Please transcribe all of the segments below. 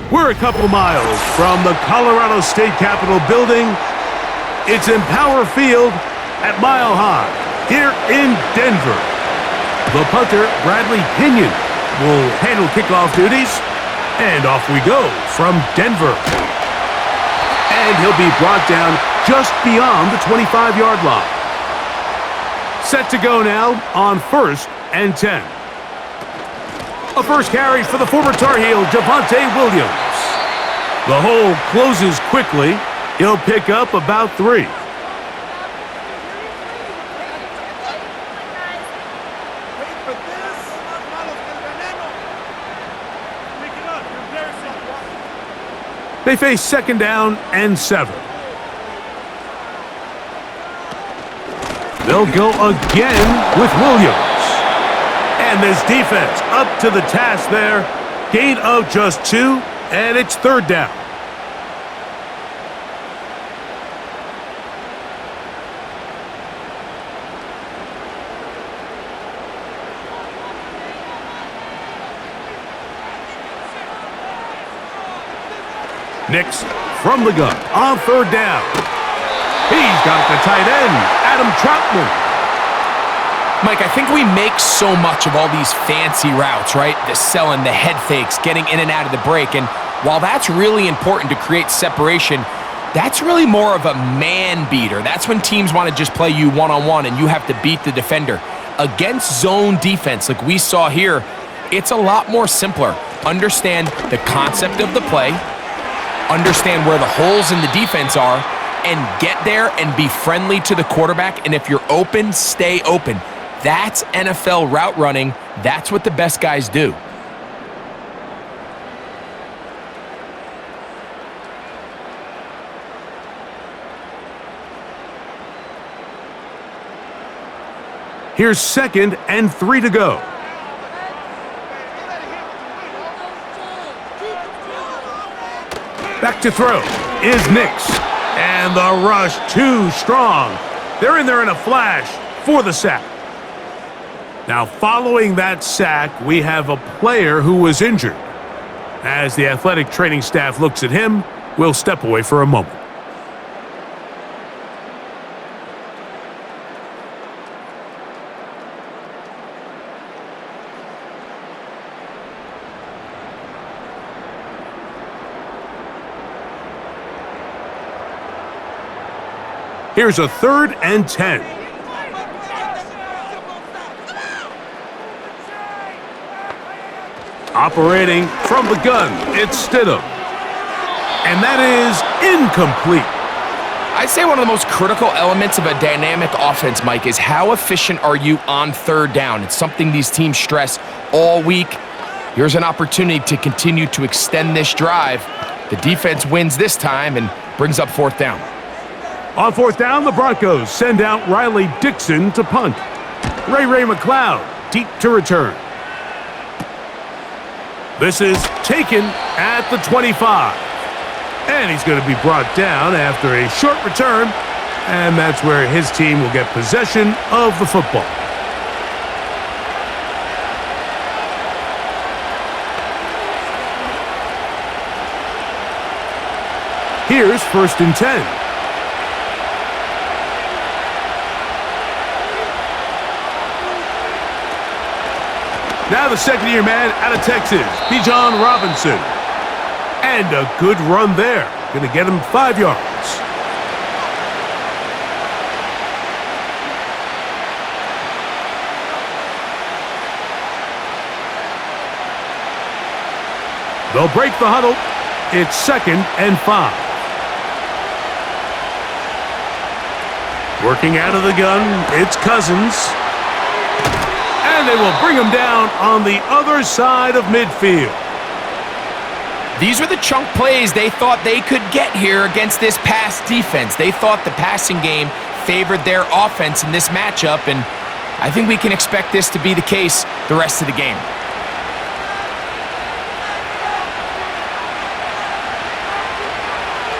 We're a couple miles from the Colorado State Capitol building. It's Empower Field at Mile High here in Denver. The punter, Bradley Pinion, will handle kickoff duties. And off we go from Denver. And he'll be brought down just beyond the 25-yard line. Set to go now on 1st and 10. A first carry for the former Tar Heel, Javonte Williams. The hole closes quickly. He'll pick up about 3. They face 2nd down and 7. They'll go again with Williams. And this defense up to the task there. Gain of just 2, and it's 3rd down. Nix from the gun on 3rd down. He's got it to tight end, Adam Troutman. Mike, I think we make so much of all these fancy routes, right? The selling, the head fakes, getting in and out of the break. And while that's really important to create separation, that's really more of a man beater. That's when teams want to just play you one-on-one and you have to beat the defender. Against zone defense like we saw here, it's a lot more simpler. Understand the concept of the play, understand where the holes in the defense are, and get there and be friendly to the quarterback. And if you're open, stay open. That's NFL route running. That's what the best guys do. Here's 2nd and 3 to go. Back to throw is Nix. And the rush too strong. They're in there in a flash for the sack. Now, following that sack, we have a player who was injured. As the athletic training staff looks at him, we'll step away for a moment. Here's a 3rd and 10. Operating from the gun, it's Stidham. And that is incomplete. I'd say one of the most critical elements of a dynamic offense, Mike, is how efficient are you on 3rd down? It's something these teams stress all week. Here's an opportunity to continue to extend this drive. The defense wins this time and brings up 4th down. On 4th down, the Broncos send out Riley Dixon to punt. Ray McLeod deep to return. This is taken at the 25. And he's going to be brought down after a short return. And that's where his team will get possession of the football. Here's 1st and 10. Now the second-year man out of Texas, Bijan Robinson. And a good run there. Going to get him 5 yards. They'll break the huddle. It's 2nd and 5. Working out of the gun, it's Cousins. And they will bring him down on the other side of midfield. These are the chunk plays they thought they could get here against this pass defense. They thought the passing game favored their offense in this matchup, and I think we can expect this to be the case the rest of the game.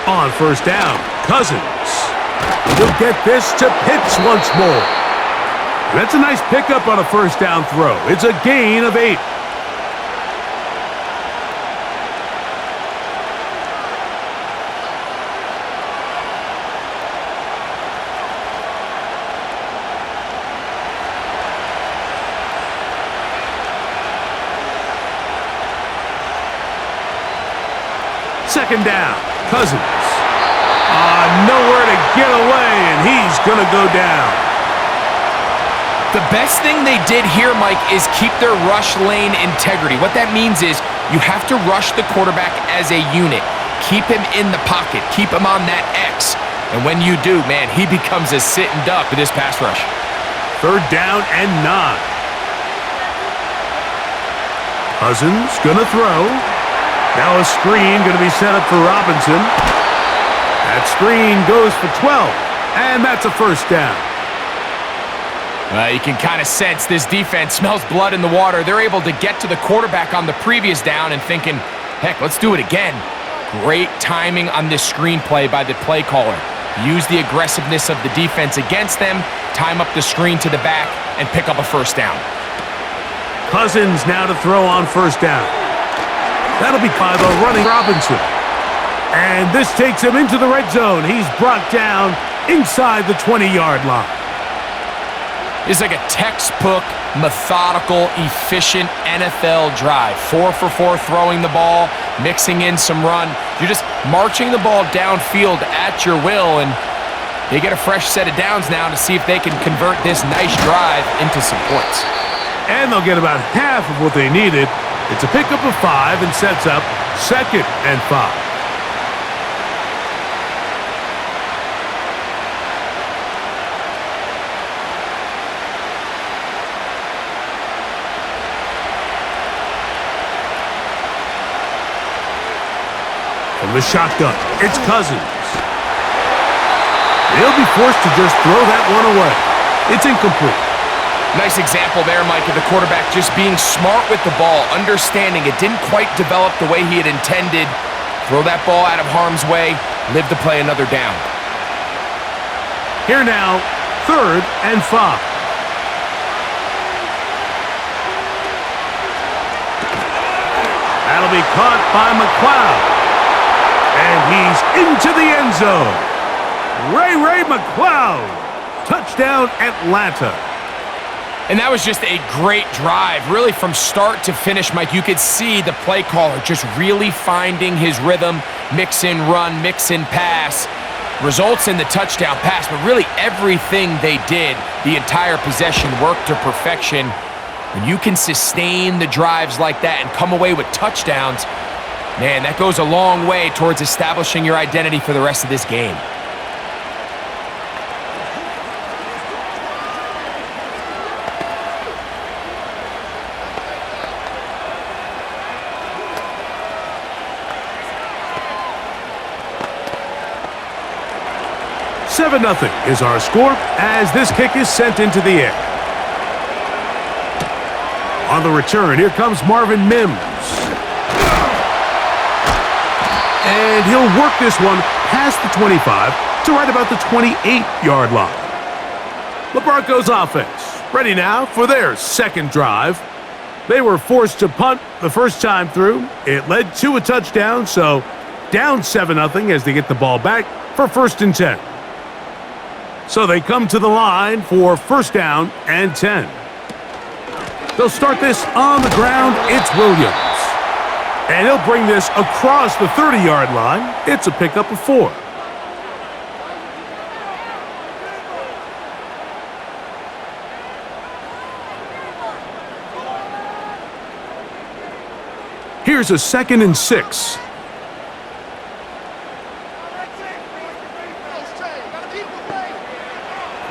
On 1st down, Cousins. He'll get this to Pitts once more. That's a nice pickup on a 1st down throw. It's a gain of 8. second down. Cousins. Nowhere to get away, and he's going to go down. The best thing they did here, Mike, is keep their rush lane integrity. What that means is you have to rush the quarterback as a unit. Keep him in the pocket. Keep him on that X. And when you do, man, he becomes a sitting duck with this pass rush. Third down and 9. Cousins gonna throw. Now a screen gonna be set up for Robinson. That screen goes for 12, and that's a first down. You can kind of sense this defense smells blood in the water. They're able to get to the quarterback on the previous down and thinking, heck, let's do it again. Great timing on this screenplay by the play caller. Use the aggressiveness of the defense against them, time up the screen to the back, and pick up a first down. Cousins now to throw on first down. That'll be by the running Robinson. And this takes him into the red zone. He's brought down inside the 20-yard line. It's like a textbook, methodical, efficient NFL drive. 4 for 4 throwing the ball, mixing in some run. You're just marching the ball downfield at your will, and they get a fresh set of downs now to see if they can convert this nice drive into some points. And they'll get about half of what they needed. It's a pickup of 5 and sets up 2nd and 5. From the shotgun, it's Cousins. He'll be forced to just throw that one away. It's incomplete. Nice example there, Mike, of the quarterback just being smart with the ball, understanding it didn't quite develop the way he had intended. Throw that ball out of harm's way, live to play another down. Here now, 3rd and 5. That'll be caught by McLeod. And he's into the end zone. Ray McLeod. Touchdown, Atlanta. And that was just a great drive. Really from start to finish, Mike, you could see the play caller just really finding his rhythm. Mix in run, mix in pass. Results in the touchdown pass, but really everything they did, the entire possession worked to perfection. When you can sustain the drives like that and come away with touchdowns, man, that goes a long way towards establishing your identity for the rest of this game. Seven 0 is our score as this kick is sent into the air. On the return, here comes Marvin Mims. And he'll work this one past the 25 to right about the 28-yard line. The Broncos offense ready now for their second drive. They were forced to punt the first time through. It led to a touchdown, so down 7 0 as they get the ball back for 1st and 10. So they come to the line for 1st down and 10. They'll start this on the ground. It's Williams. And he'll bring this across the 30-yard line. It's a pickup of 4. Here's a 2nd and 6.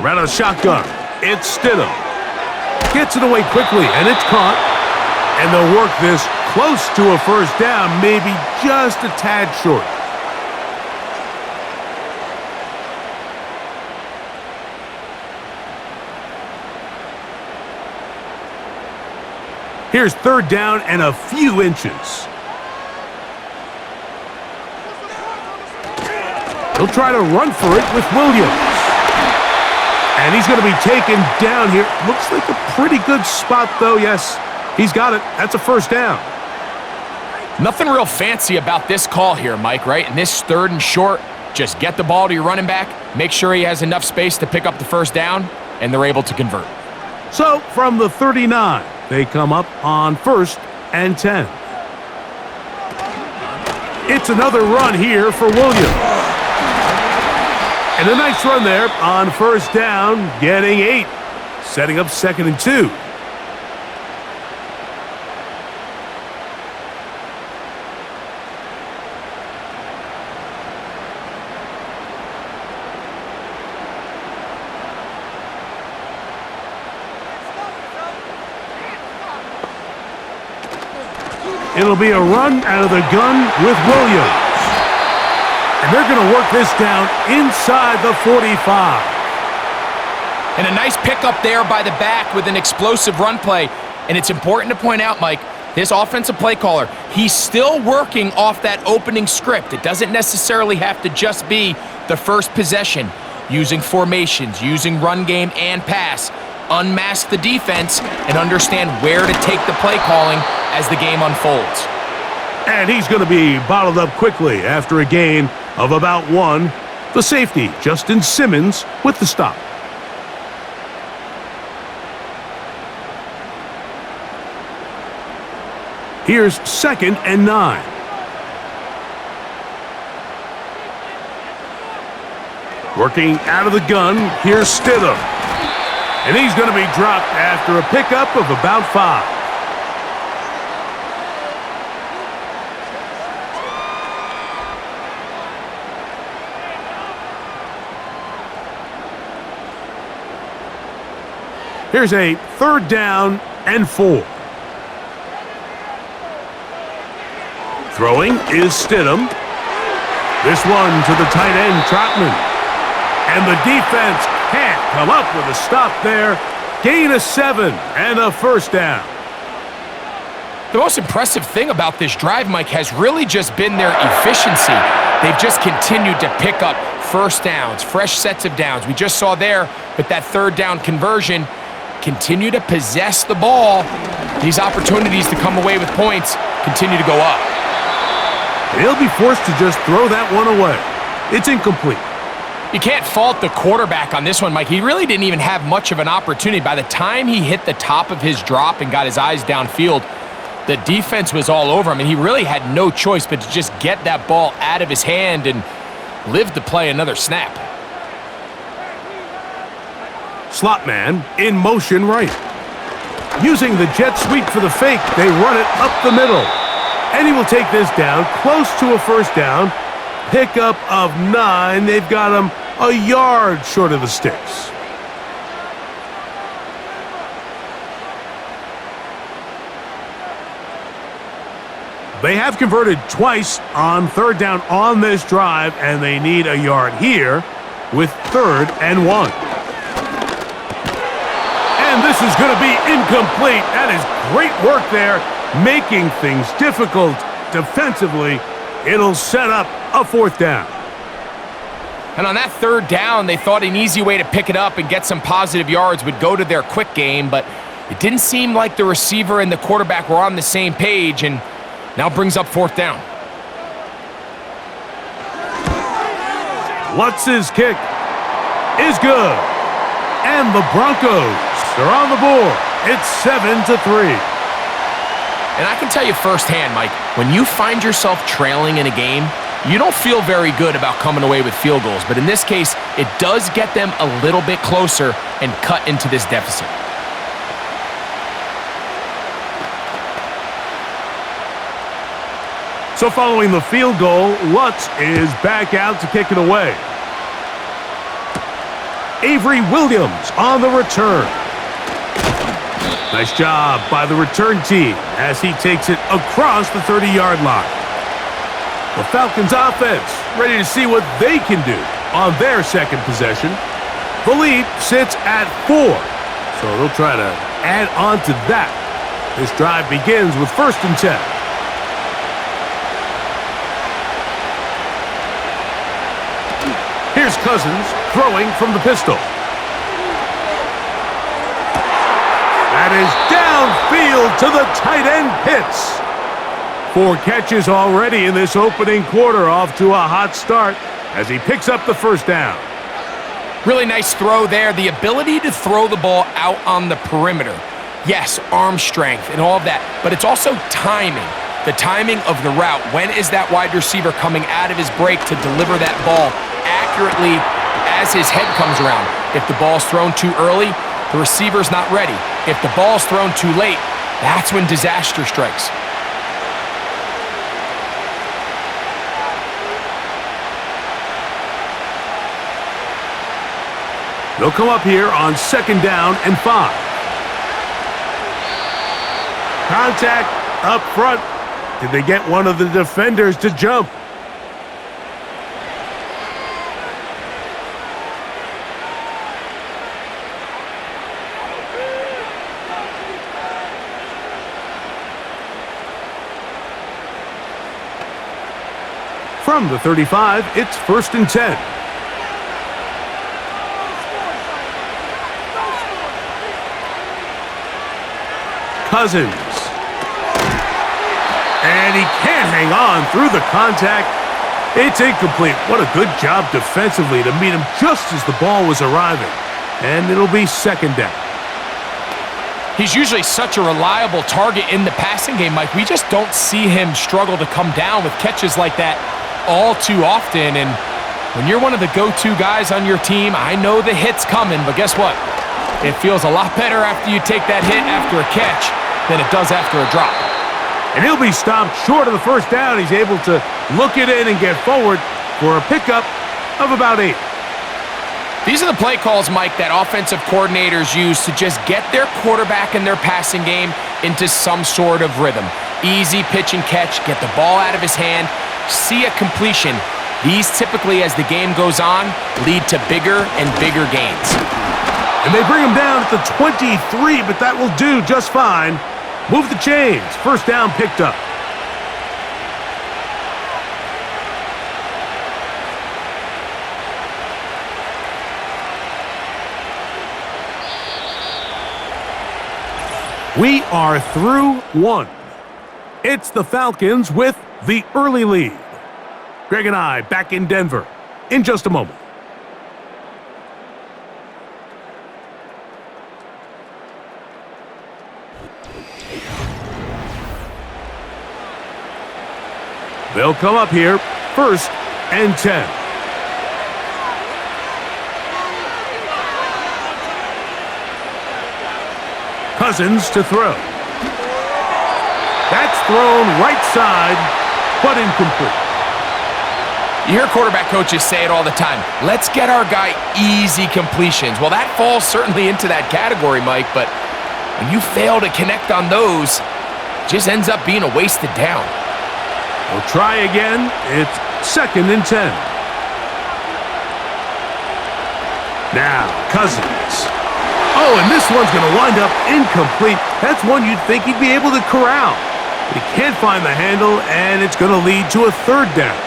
Around a shotgun. It's Stidham. Gets it away quickly, and it's caught. And they'll work this close to a 1st down, maybe just a tad short. Here's 3rd down and a few inches. He'll try to run for it with Williams. And he's going to be taken down here. Looks like a pretty good spot, though. Yes, he's got it. That's a 1st down. Nothing real fancy about this call here, Mike, right? And this 3rd and short, just get the ball to your running back, make sure he has enough space to pick up the 1st down, and they're able to convert. So from the 39, they come up on 1st and 10. It's another run here for Williams. And a nice run there on first down, getting 8. Setting up 2nd and 2. It'll be a run out of the gun with Williams. And they're going to work this down inside the 45. And a nice pickup there by the back with an explosive run play. And it's important to point out, Mike, this offensive play caller, he's still working off that opening script. It doesn't necessarily have to just be the first possession. Using formations, using run game and pass. Unmask the defense and understand where to take the play calling as the game unfolds. And he's going to be bottled up quickly after a gain of about 1. The safety, Justin Simmons, with the stop. Here's 2nd and 9. Working out of the gun, here's Stidham. And he's going to be dropped after a pickup of about 5. Here's a 3rd down and 4. Throwing is Stidham. This one to the tight end, Trotman. And the defense can't come up with a stop there. Gain of 7 and a first down. The most impressive thing about this drive, Mike, has really just been their efficiency. They've just continued to pick up first downs, fresh sets of downs. We just saw there with that 3rd down conversion, continue to possess the ball. These opportunities to come away with points continue to go up. He'll be forced to just throw that one away. It's incomplete. You can't fault the quarterback on this one, Mike. He really didn't even have much of an opportunity. By the time he hit the top of his drop and got his eyes downfield, the defense was all over him, and he really had no choice but to just get that ball out of his hand and live to play another snap. Slot man in motion right. Using the jet sweep for the fake, they run it up the middle. And he will take this down close to a first down. Pickup of 9. They've got him a yard short of the sticks. They have converted twice on 3rd down on this drive, and they need a yard here with 3rd and 1. And this is going to be incomplete. That is great work there, making things difficult defensively. It'll set up a 4th down. And on that 3rd down, they thought an easy way to pick it up and get some positive yards would go to their quick game, but it didn't seem like the receiver and the quarterback were on the same page, and now brings up 4th down. Lutz's kick is good. And the Broncos are on the board. It's 7-3. And I can tell you firsthand, Mike, when you find yourself trailing in a game, you don't feel very good about coming away with field goals. But in this case, it does get them a little bit closer and cut into this deficit. So following the field goal, Lutz is back out to kick it away. Avery Williams on the return. Nice job by the return team as he takes it across the 30-yard line. The Falcons offense ready to see what they can do on their 2nd possession. The lead sits at 4, so they'll try to add on to that. This drive begins with 1st and 10. Here's Cousins throwing from the pistol. That is downfield to the tight end Pitts. 4 catches already in this opening quarter, off to a hot start as he picks up the 1st down. Really nice throw there. The ability to throw the ball out on the perimeter. Yes, arm strength and all of that, but it's also timing. The timing of the route. When is that wide receiver coming out of his break to deliver that ball accurately as his head comes around? If the ball's thrown too early, the receiver's not ready. If the ball's thrown too late, that's when disaster strikes. They'll come up here on 2nd down and 5. Contact up front. Did they get one of the defenders to jump? From the 35, it's 1st and 10. Cousins. And he can't hang on through the contact. It's incomplete. What a good job defensively to meet him just as the ball was arriving. And it'll be 2nd down. He's usually such a reliable target in the passing game, Mike. We just don't see him struggle to come down with catches like that all too often. And when you're one of the go-to guys on your team, I know the hit's coming, but guess what? It feels a lot better after you take that hit after a catch than it does after a drop. And he'll be stopped short of the 1st down. He's able to look it in and get forward for a pickup of about 8. These are the play calls, Mike, that offensive coordinators use to just get their quarterback and their passing game into some sort of rhythm. Easy pitch and catch, get the ball out of his hand, see a completion. These typically, as the game goes on, lead to bigger and bigger gains. And they bring him down at the 23, but that will do just fine. Move the chains. 1st down picked up. We are through 1. It's the Falcons with the early lead. Greg and I back in Denver in just a moment. They'll come up here, 1st and 10. Cousins to throw. That's thrown right side, but incomplete. You hear quarterback coaches say it all the time. Let's get our guy easy completions. Well, that falls certainly into that category, Mike, but when you fail to connect on those, it just ends up being a wasted down. We'll try again. It's 2nd and 10. Now, Cousins. Oh, and this one's going to wind up incomplete. That's one you'd think he'd be able to corral. But he can't find the handle, and it's going to lead to a 3rd down.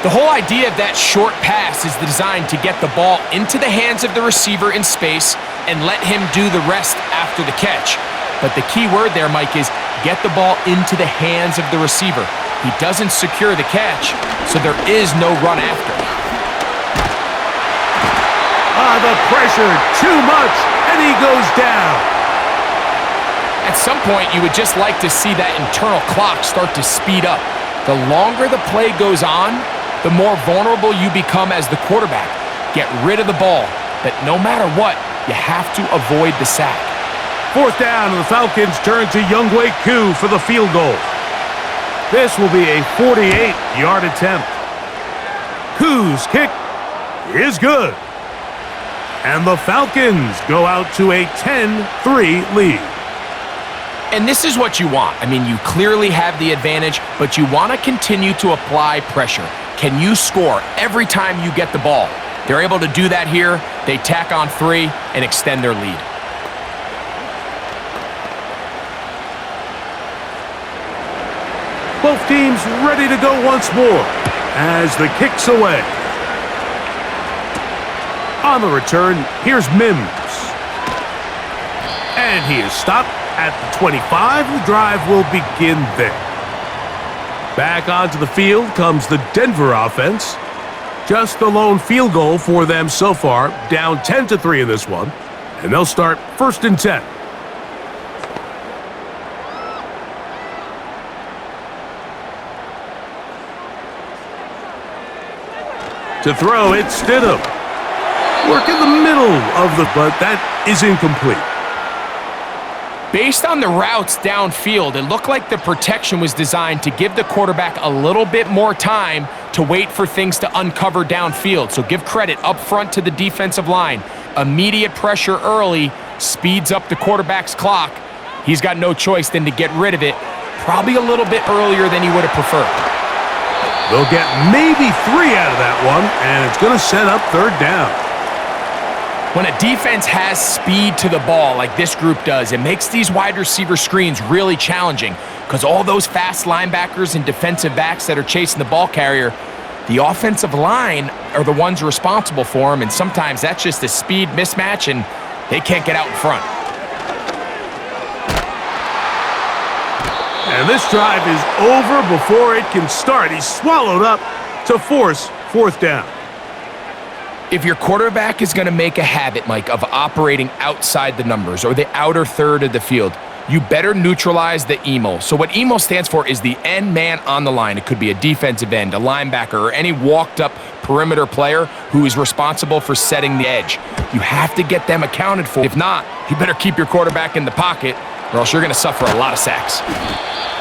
The whole idea of that short pass is designed to get the ball into the hands of the receiver in space and let him do the rest after the catch. But the key word there, Mike, is get the ball into the hands of the receiver. He doesn't secure the catch, so there is no run after. The pressure, too much, and he goes down. At some point, you would just like to see that internal clock start to speed up. The longer the play goes on, the more vulnerable you become as the quarterback. Get rid of the ball, but no matter what, you have to avoid the sack. 4th down, and the Falcons turn to Younghoe Koo for the field goal. This will be a 48-yard attempt. Koo's kick is good. And the Falcons go out to a 10-3 lead. And this is what you want. I mean, you clearly have the advantage, but you want to continue to apply pressure. Can you score every time you get the ball? They're able to do that here. They tack on 3 and extend their lead. Both teams ready to go once more as the kick's away. On the return, here's Mims. And he is stopped at the 25. The drive will begin there. Back onto the field comes the Denver offense. Just the lone field goal for them so far, down 10-3 in this one. And they'll start 1st and 10. To throw, it's Stidham. Work in the middle of but that is incomplete. Based on the routes downfield, it looked like the protection was designed to give the quarterback a little bit more time to wait for things to uncover downfield. So give credit up front to the defensive line. Immediate pressure early speeds up the quarterback's clock. He's got no choice than to get rid of it, probably a little bit earlier than he would have preferred. They'll get maybe 3 out of that one, and it's going to set up third down. When a defense has speed to the ball like this group does, it makes these wide receiver screens really challenging because all those fast linebackers and defensive backs that are chasing the ball carrier, the offensive line are the ones responsible for them, and sometimes that's just a speed mismatch, and they can't get out in front. And this drive is over before it can start. He's swallowed up to force fourth down. If your quarterback is going to make a habit, Mike, of operating outside the numbers or the outer third of the field, you better neutralize the EMO. So what EMO stands for is the end man on the line. It could be a defensive end, a linebacker, or any walked-up perimeter player who is responsible for setting the edge. You have to get them accounted for. If not, you better keep your quarterback in the pocket, or else you're going to suffer a lot of sacks.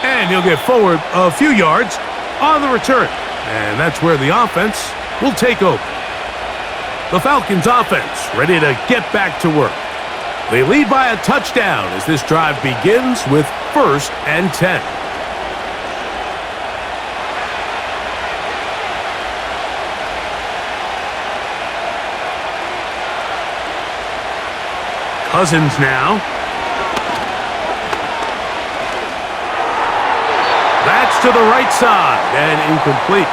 And he'll get forward a few yards on the return. And that's where the offense will take over. The Falcons offense ready to get back to work. They lead by a touchdown as this drive begins with 1st and 10. Cousins now. That's to the right side and incomplete.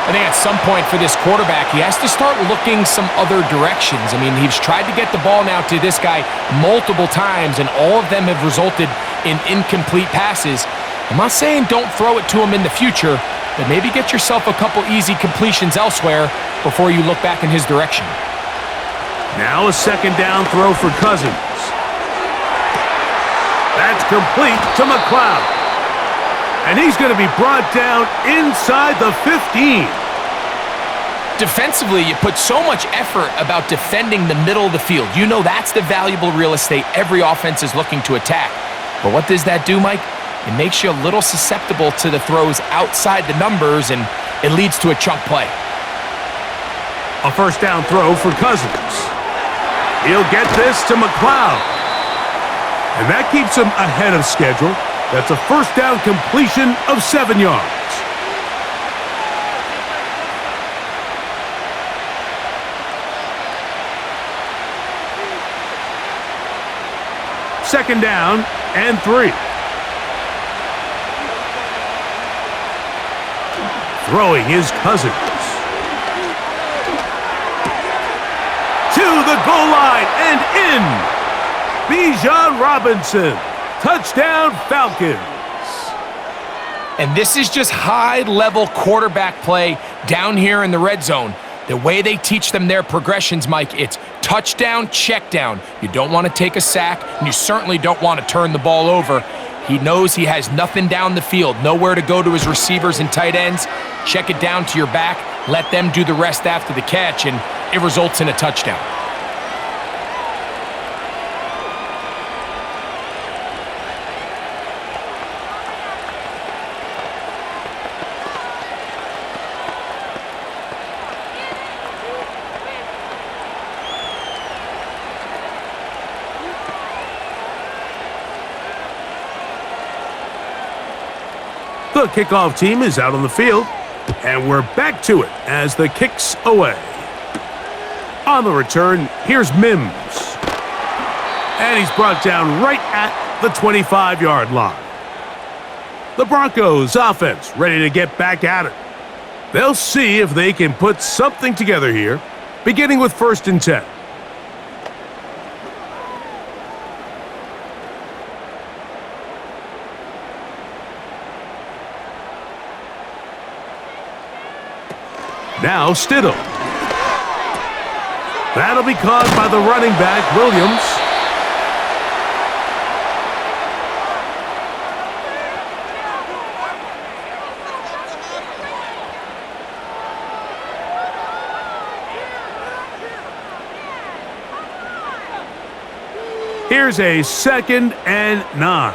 I think at some point for this quarterback, he has to start looking some other directions. I mean, he's tried to get the ball now to this guy multiple times, and all of them have resulted in incomplete passes. I'm not saying don't throw it to him in the future, but maybe get yourself a couple easy completions elsewhere before you look back in his direction. Now a 2nd down throw for Cousins. That's complete to McLeod. And he's going to be brought down inside the 15. Defensively, you put so much effort about defending the middle of the field. You know that's the valuable real estate every offense is looking to attack. But what does that do, Mike? It makes you a little susceptible to the throws outside the numbers, and it leads to a chunk play. A 1st down throw for Cousins. He'll get this to McLeod. And that keeps him ahead of schedule. That's a 1st down completion of 7 yards. Second down and 3. Throwing is Cousins. To the goal line and in. Bijan Robinson. Touchdown, Falcons. And this is just high-level quarterback play down here in the red zone. The way they teach them their progressions, Mike, it's touchdown, check down. You don't want to take a sack, and you certainly don't want to turn the ball over. He knows he has nothing down the field, nowhere to go to his receivers and tight ends. Check it down to your back, let them do the rest after the catch, and it results in a touchdown. The kickoff team is out on the field, and we're back to it as the kick's away. On the return, here's Mims. And he's brought down right at the 25-yard line. The Broncos offense ready to get back at it. They'll see if they can put something together here, beginning with 1st and 10. Now Stidham. That'll be caught by the running back, Williams. Here's a 2nd and 9.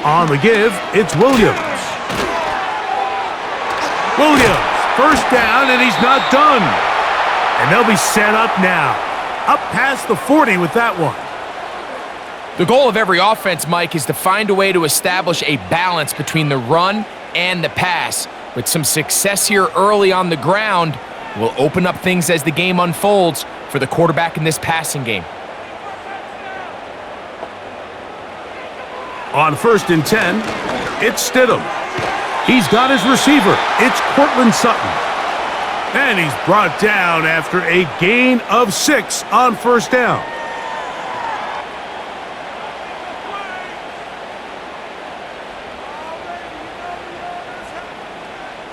On the give, it's Williams. Williams, first down, and he's not done. And they'll be set up now. Up past the 40 with that one. The goal of every offense, Mike, is to find a way to establish a balance between the run and the pass. With some success here early on the ground, will open up things as the game unfolds for the quarterback in this passing game. On 1st and 10, it's Stidham. He's got his receiver. It's Cortland Sutton. And he's brought down after a gain of 6 on 1st down.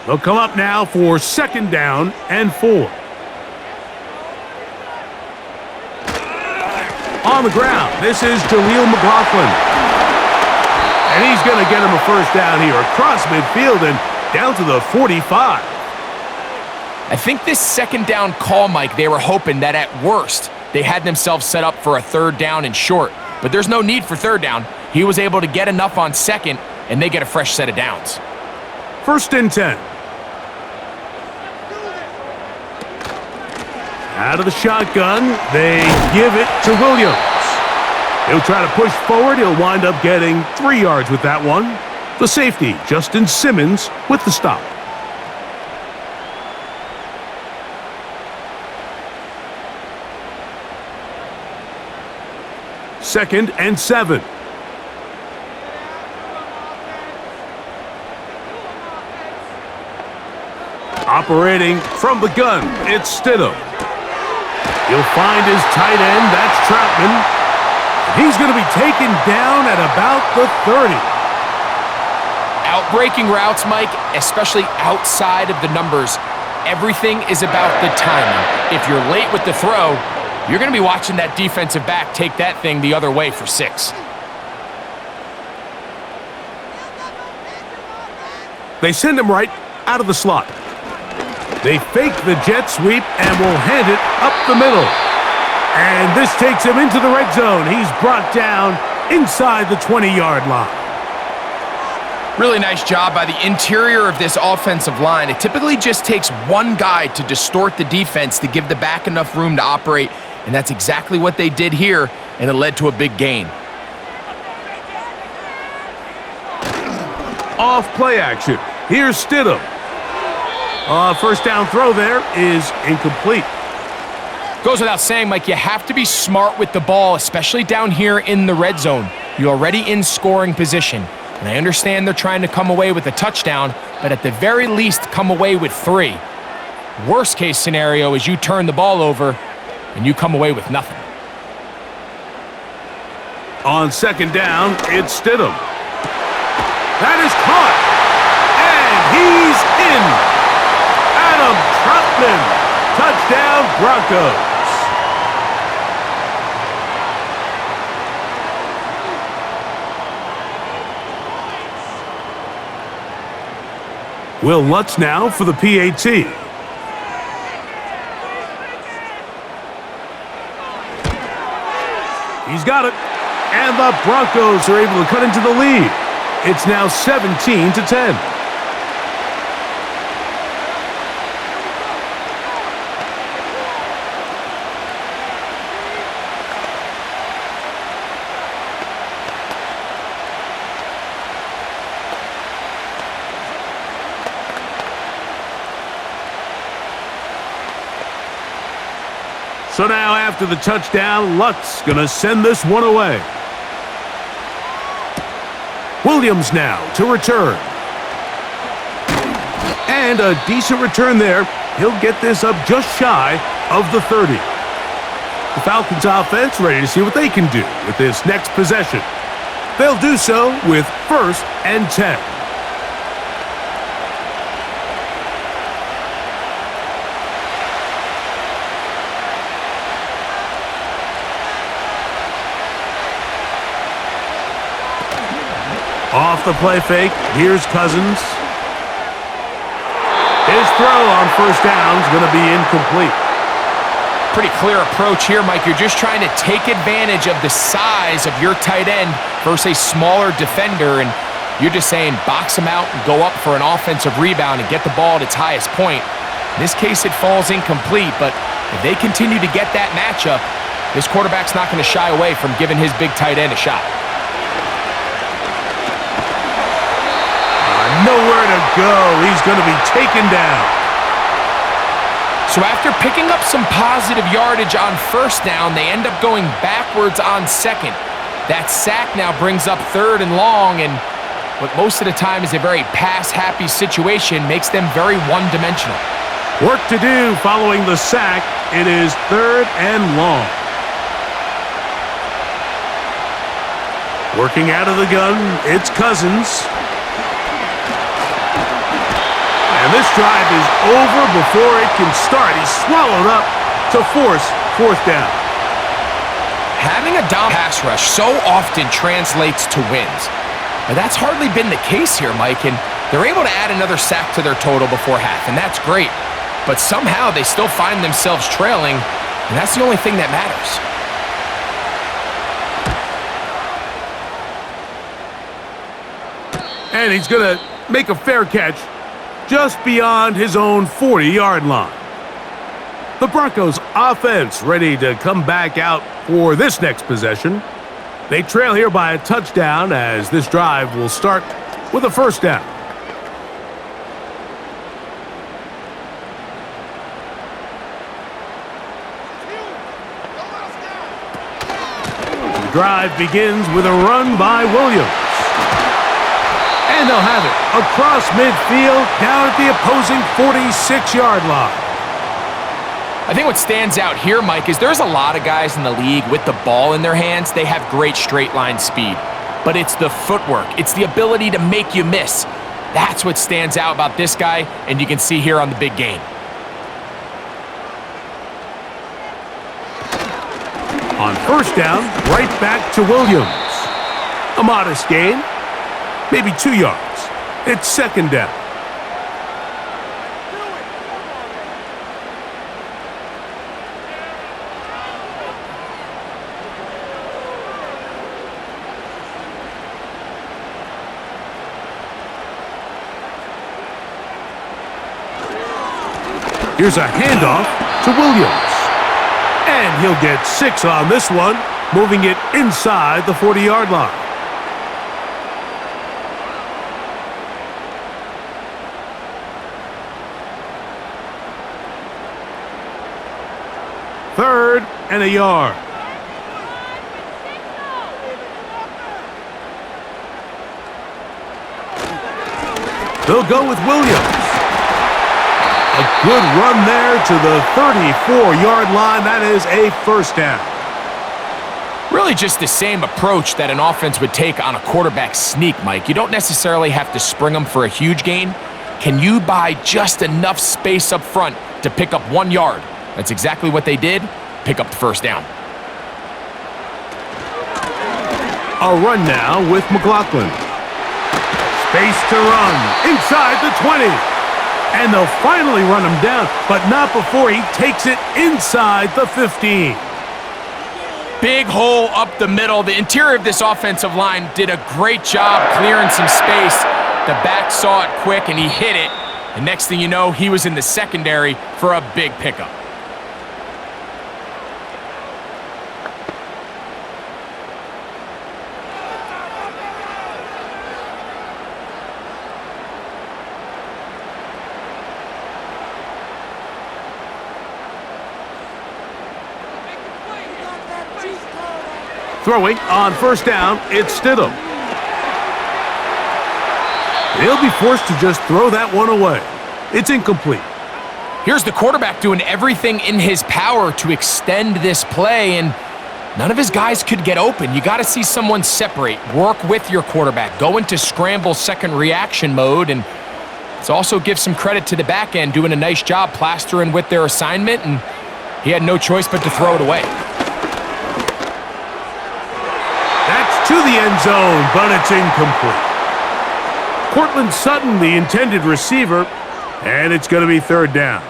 They'll come up now for 2nd down and 4. On the ground, this is Jaleel McLaughlin. And he's going to get him a 1st down here across midfield and down to the 45. I think this 2nd down call, Mike, they were hoping that at worst they had themselves set up for a 3rd down and short. But there's no need for 3rd down. He was able to get enough on 2nd, and they get a fresh set of downs. 1st and 10. Out of the shotgun, they give it to Williams. He'll try to push forward. He'll wind up getting 3 yards with that one. The safety, Justin Simmons, with the stop. Second and 7. Operating from the gun, it's Stidham. He'll find his tight end, that's Troutman. He's going to be taken down at about the 30. Outbreaking routes, Mike, especially outside of the numbers, everything is about the timing. If you're late with the throw, you're going to be watching that defensive back take that thing the other way for 6. They send him right out of the slot. They fake the jet sweep and will hand it up the middle. And this takes him into the red zone. He's brought down inside the 20-yard line. Really nice job by the interior of this offensive line. It typically just takes one guy to distort the defense to give the back enough room to operate, and that's exactly what they did here, and it led to a big gain. Off play action. Here's Stidham. 1st down throw there is incomplete. Goes without saying, Mike, you have to be smart with the ball, especially down here in the red zone. You're already in scoring position. And I understand they're trying to come away with a touchdown, but at the very least, come away with 3. Worst case scenario is you turn the ball over and you come away with nothing. On 2nd down, it's Stidham. That is caught. And he's in. Adam Troutman. Touchdown, Broncos. Will Lutz now for the PAT. He's got it. And the Broncos are able to cut into the lead. It's now 17-10. So now after the touchdown, Lutz going to send this one away. Williams now to return. And a decent return there. He'll get this up just shy of the 30. The Falcons offense ready to see what they can do with this next possession. They'll do so with 1st and 10. Off the play fake, here's Cousins. His throw on 1st down is going to be incomplete. pretty clear approach here, Mike. You're just trying to take advantage of the size of your tight end versus a smaller defender, and you're just saying box him out and go up for an offensive rebound and get the ball at its highest point. In this case, it falls incomplete, but if they continue to get that matchup, this quarterback's not going to shy away from giving his big tight end a shot. Nowhere to go. He's going to be taken down. So after picking up some positive yardage on first down, they end up going backwards on second. That sack now brings up third and long, and what most of the time is a very pass-happy situation makes them very one-dimensional. Work to do following the sack. It is third and long. Working out of the gun, it's Cousins. And this drive is over before it can start. He's swallowed up to force fourth down. Having a dominant pass rush so often translates to wins. But that's hardly been the case here, Mike, and they're able to add another sack to their total before half, and that's great. But somehow they still find themselves trailing, and that's the only thing that matters. And he's going to make a fair catch just beyond his own 40-yard line. The Broncos offense ready to come back out for this next possession. They trail here by a touchdown as this drive will start with a first down. The drive begins with a run by Williams. And they'll have it across midfield down at the opposing 46-yard line. I think what stands out here, Mike, is there's a lot of guys in the league with the ball in their hands. They have great straight line speed. But it's the footwork. It's the ability to make you miss. That's what stands out about this guy, and you can see here on the big game. On first down, right back to Williams. A modest gain. Maybe 2 yards. It's second down. Here's a handoff to Williams. And he'll get 6 on this one, moving it inside the 40-yard line. Third and a yard. They'll go with Williams. A good run there to the 34-yard line. That is a first down. Really just the same approach that an offense would take on a quarterback sneak, Mike. You don't necessarily have to spring them for a huge gain. Can you buy just enough space up front to pick up 1 yard? That's exactly what they did. Pick up the first down. A run now with McLaughlin. Space to run inside the 20. And they'll finally run him down, but not before he takes it inside the 15. Big hole up the middle. The interior of this offensive line did a great job clearing some space. The back saw it quick, and he hit it. And next thing you know, he was in the secondary for a big pickup. Throwing on first down, it's Stidham. He'll be forced to just throw that one away. It's incomplete. Here's the quarterback doing everything in his power to extend this play, and none of his guys could get open. You got to see someone separate, work with your quarterback, go into scramble second reaction mode, and let's also give some credit to the back end doing a nice job plastering with their assignment, and he had no choice but to throw it away. To the end zone, but it's incomplete. Cortland Sutton, the intended receiver, and it's going to be third down.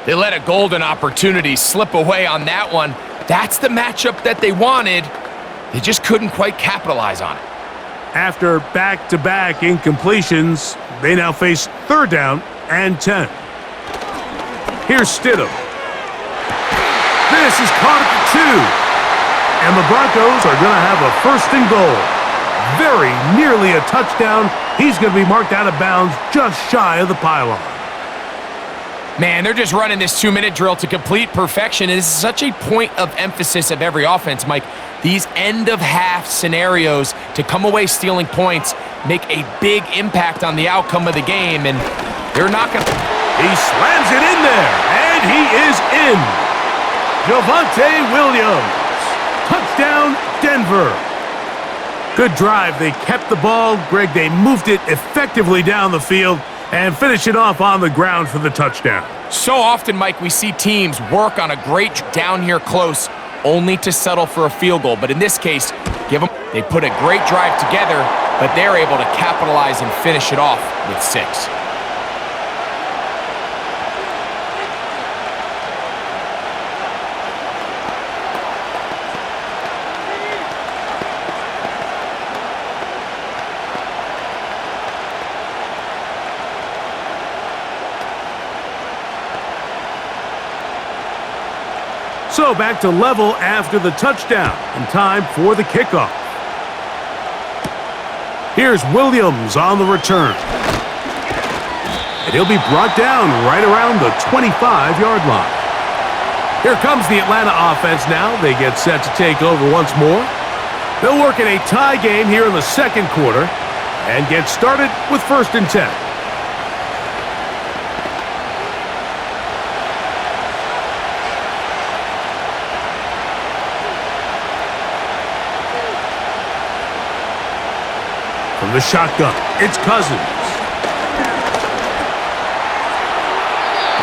They let a golden opportunity slip away on that one. That's the matchup that they wanted. They just couldn't quite capitalize on it. After back-to-back incompletions, they now face 3rd down and 10. Here's Stidham. This is caught at the 2. And the Broncos are going to have a 1st and goal. Very nearly a touchdown. He's going to be marked out of bounds just shy of the pylon. Man, they're just running this 2-minute drill to complete perfection. And this is such a point of emphasis of every offense, Mike. These end-of-half scenarios to come away stealing points make a big impact on the outcome of the game, and they're not going to... He slams it in there, and he is in. Javonte Williams. Touchdown, Denver. Good drive. They kept the ball. Greg, they moved it effectively down the field and finish it off on the ground for the touchdown. So often, Mike, we see teams work on a great down here close only to settle for a field goal. But in this case, they put a great drive together, but they're able to capitalize and finish it off with 6. So back to level after the touchdown, and time for the kickoff. Here's Williams on the return. And he'll be brought down right around the 25-yard line. Here comes the Atlanta offense now. They get set to take over once more. They'll work in a tie game here in the 2nd quarter and get started with 1st and 10. From the shotgun, it's Cousins.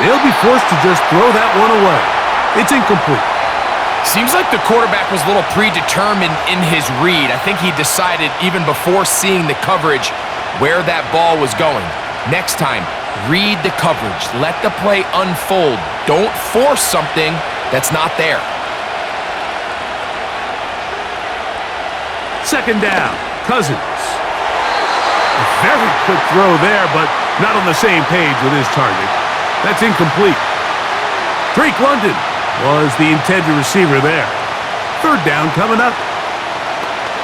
They'll be forced to just throw that one away. It's incomplete. Seems like the quarterback was a little predetermined in his read. I think he decided even before seeing the coverage where that ball was going. Next time, read the coverage. Let the play unfold. Don't force something that's not there. 2nd down, Cousins. A very quick throw there, but not on the same page with his target. That's incomplete. Drake London was the intended receiver there. 3rd down coming up.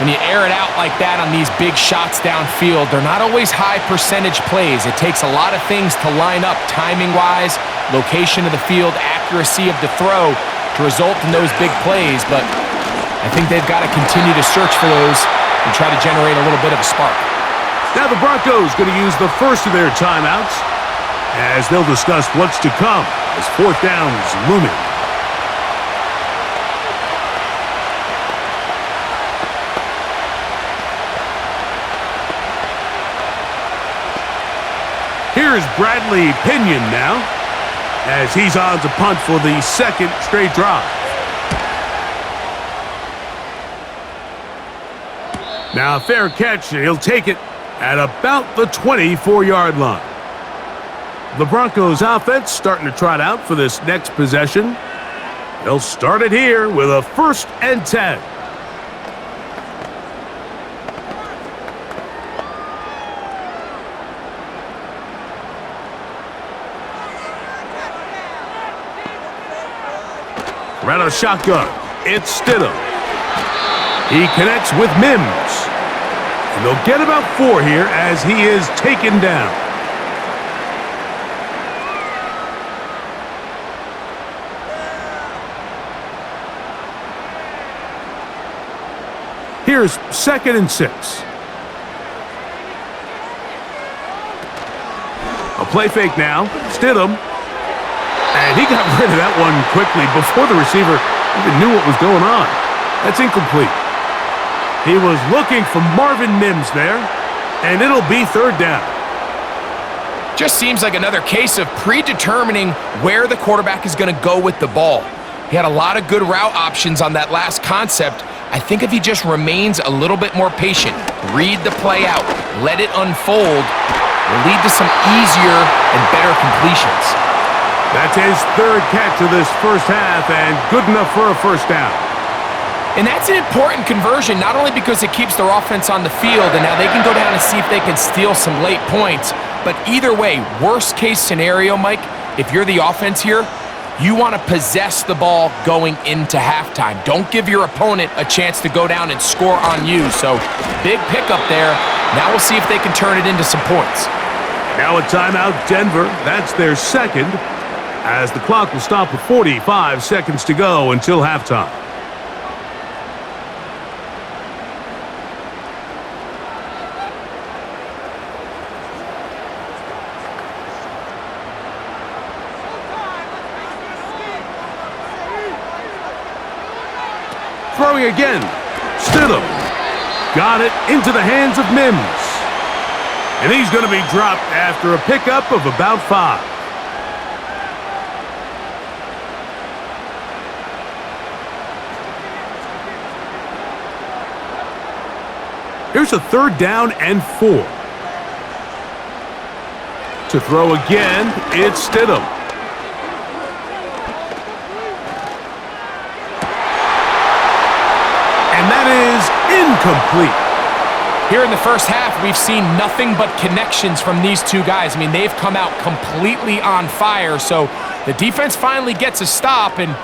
When you air it out like that on these big shots downfield, they're not always high percentage plays. It takes a lot of things to line up timing-wise, location of the field, accuracy of the throw to result in those big plays, but I think they've got to continue to search for those and try to generate a little bit of a spark. Now the Broncos going to use the first of their timeouts as they'll discuss what's to come as 4th down is looming. Here's Bradley Pinion now as he's on to punt for the 2nd straight drive. Now a fair catch, and he'll take it at about the 24-yard line. The Broncos offense starting to trot out for this next possession. They'll start it here with a 1st and 10. Right on shotgun, it's Stidham. He connects with Mims. And they'll get about 4 here as he is taken down. Here's 2nd and 6. A play fake now. Stidham. And he got rid of that one quickly before the receiver even knew what was going on. That's incomplete. He was looking for Marvin Mims there, and it'll be 3rd down. Just seems like another case of predetermining where the quarterback is going to go with the ball. He had a lot of good route options on that last concept. I think if he just remains a little bit more patient, read the play out, let it unfold, will lead to some easier and better completions. That's his third catch of this first half and good enough for a first down. And that's an important conversion, not only because it keeps their offense on the field and now they can go down and see if they can steal some late points, but either way, worst case scenario, Mike, if you're the offense here, you want to possess the ball going into halftime. Don't give your opponent a chance to go down and score on you. So big pickup there. Now we'll see if they can turn it into some points. Now a timeout, Denver. That's their second, as the clock will stop with 45 seconds to go until halftime. Throwing again. Stidham. Got it into the hands of Mims. And he's going to be dropped after a pickup of about 5. Here's a 3rd down and 4. To throw again, it's Stidham. And that is incomplete. Here in the first half, we've seen nothing but connections from these two guys. I mean, they've come out completely on fire, so the defense finally gets a stop, and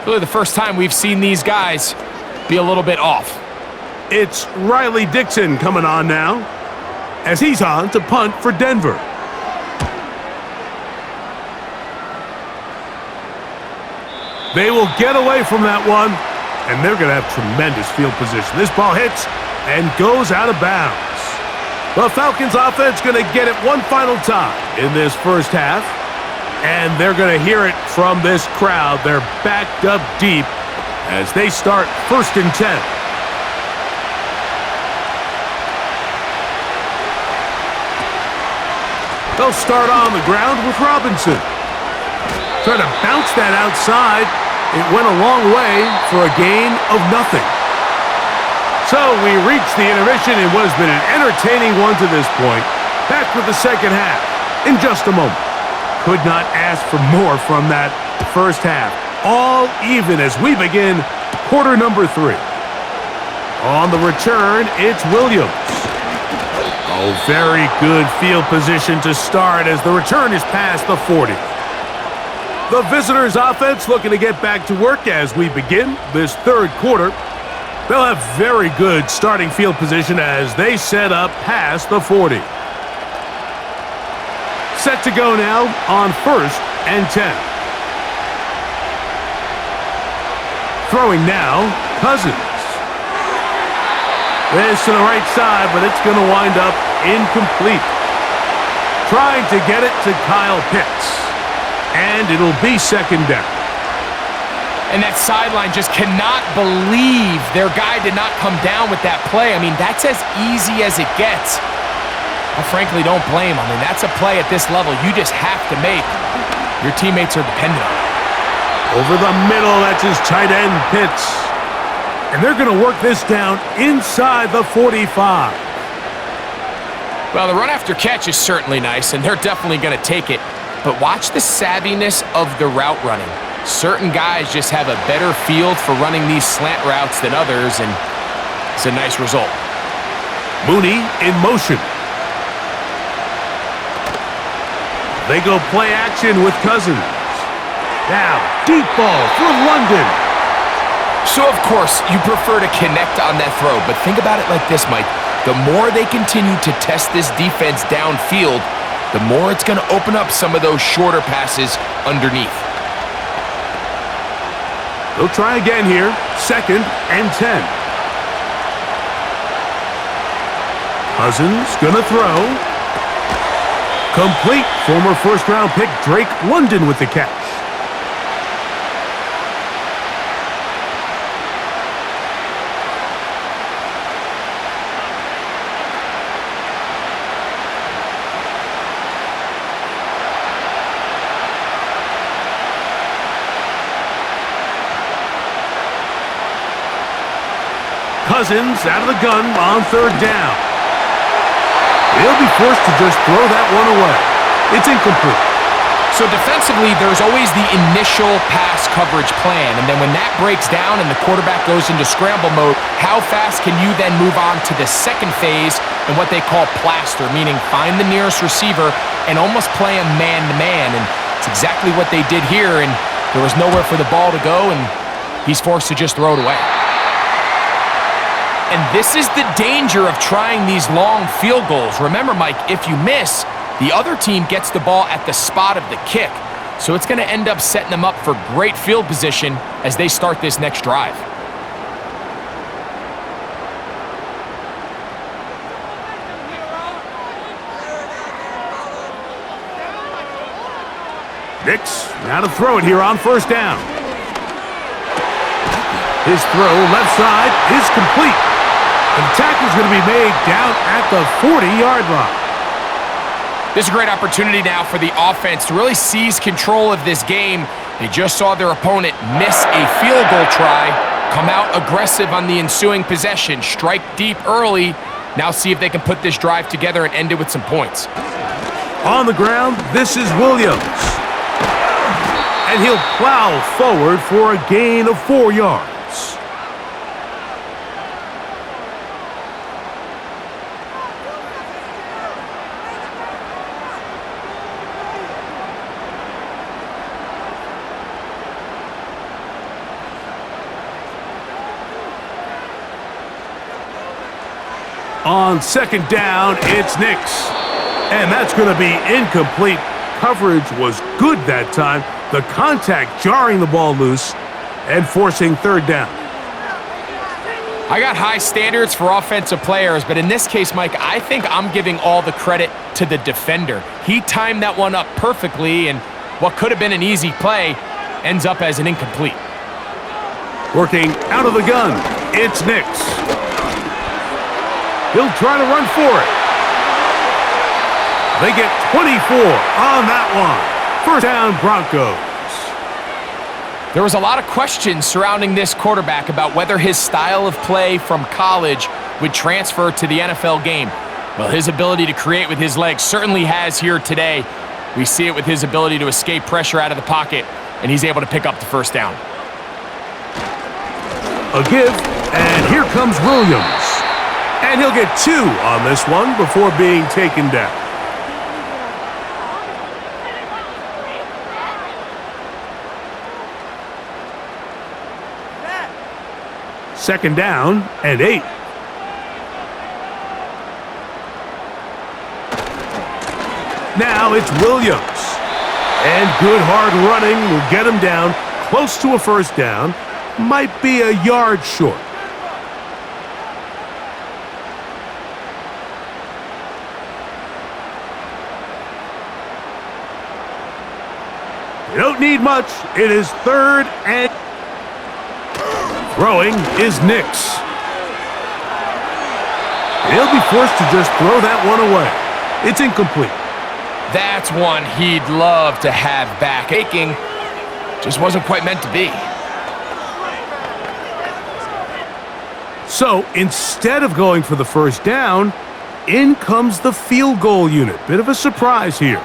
really the first time we've seen these guys be a little bit off. It's Riley Dixon coming on now, as he's on to punt for Denver. They will get away from that one, and they're going to have tremendous field position. This ball hits and goes out of bounds. The Falcons offense going to get it one final time in this first half, and they're going to hear it from this crowd. They're backed up deep as they start 1st and 10. They'll start on the ground with Robinson. Trying to bounce that outside. It went a long way for a gain of nothing. So we reached the intermission in what has been an entertaining one to this point. Back with the second half in just a moment. Could not ask for more from that first half. All even as we begin quarter number 3. On the return, it's Williams. Oh, very good field position to start as the return is past the 40. The visitors' offense looking to get back to work as we begin this 3rd quarter. They'll have very good starting field position as they set up past the 40. Set to go now on 1st and 10. Throwing now, Cousins. This to the right side, but it's going to wind up incomplete. Trying to get it to Kyle Pitts. And it'll be 2nd down. And that sideline just cannot believe their guy did not come down with that play. I mean, that's as easy as it gets. I frankly don't blame him. I mean, that's a play at this level you just have to make. Your teammates are dependent on it. Over the middle, that's his tight end, Pitts. And they're going to work this down inside the 45. Well, the run after catch is certainly nice, and they're definitely going to take it. But watch the savviness of the route running. Certain guys just have a better field for running these slant routes than others, and it's a nice result. Mooney in motion. They go play action with Cousins. Now, deep ball for London. So, of course, you prefer to connect on that throw, but think about it like this, Mike. The more they continue to test this defense downfield, the more it's going to open up some of those shorter passes underneath. They'll try again here. 2nd and 10. Cousins gonna throw. Complete. Former 1st-round pick Drake London with the catch. Cousins out of the gun on 3rd down. He'll be forced to just throw that one away. It's incomplete. So defensively, there's always the initial pass coverage plan, and then when that breaks down and the quarterback goes into scramble mode, how fast can you then move on to the second phase and what they call plaster, meaning find the nearest receiver and almost play him man-to-man, and it's exactly what they did here, and there was nowhere for the ball to go, and he's forced to just throw it away. And this is the danger of trying these long field goals. Remember, Mike, if you miss, the other team gets the ball at the spot of the kick. So it's going to end up setting them up for great field position as they start this next drive. Nix, now to throw it here on first down. His throw left side is complete. And the tackle's going to be made down at the 40-yard line. This is a great opportunity now for the offense to really seize control of this game. They just saw their opponent miss a field goal try, come out aggressive on the ensuing possession, strike deep early. Now see if they can put this drive together and end it with some points. On the ground, this is Williams. And he'll plow forward for a gain of 4 yards. On second down, it's Nix. And that's going to be incomplete. Coverage was good that time. The contact jarring the ball loose and forcing third down. I got high standards for offensive players, but in this case, Mike, I think I'm giving all the credit to the defender. He timed that one up perfectly, and what could have been an easy play ends up as an incomplete. Working out of the gun, it's Nix. He'll try to run for it. They get 24 on that one. First down, Broncos. There was a lot of questions surrounding this quarterback about whether his style of play from college would transfer to the NFL game. Well, his ability to create with his legs certainly has here today. We see it with his ability to escape pressure out of the pocket, and he's able to pick up the first down. A give, and here comes Williams. And he'll get 2 on this one before being taken down. Second down and 8. Now it's Williams. And good hard running will get him down close to a first down. Might be a yard short. You don't need much. It is third and... Throwing is Nix. He'll be forced to just throw that one away. It's incomplete. That's one he'd love to have back. Aching just wasn't quite meant to be. So instead of going for the first down, in comes the field goal unit. Bit of a surprise here.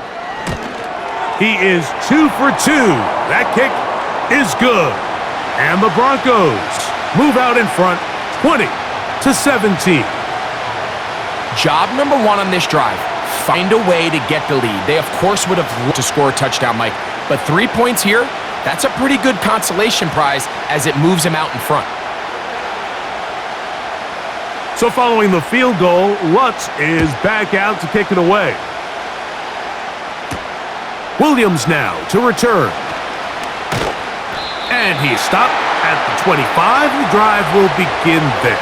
He is 2 for 2. That kick is good. And the Broncos move out in front 20-17. Job number 1 on this drive, find a way to get the lead. They, of course, would have loved to score a touchdown, Mike. But 3 points here, that's a pretty good consolation prize as it moves him out in front. So following the field goal, Lutz is back out to kick it away. Williams now to return. And he's stopped at the 25. The drive will begin there.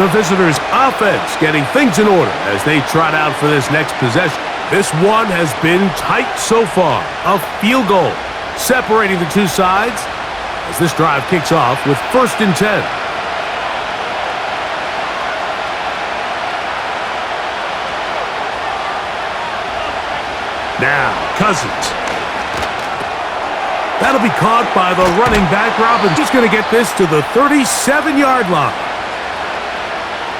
The visitors' offense getting things in order as they trot out for this next possession. This one has been tight so far. A field goal separating the two sides as this drive kicks off with 1st and 10. Now, Cousins. That'll be caught by the running back. Robinson's going to get this to the 37-yard line.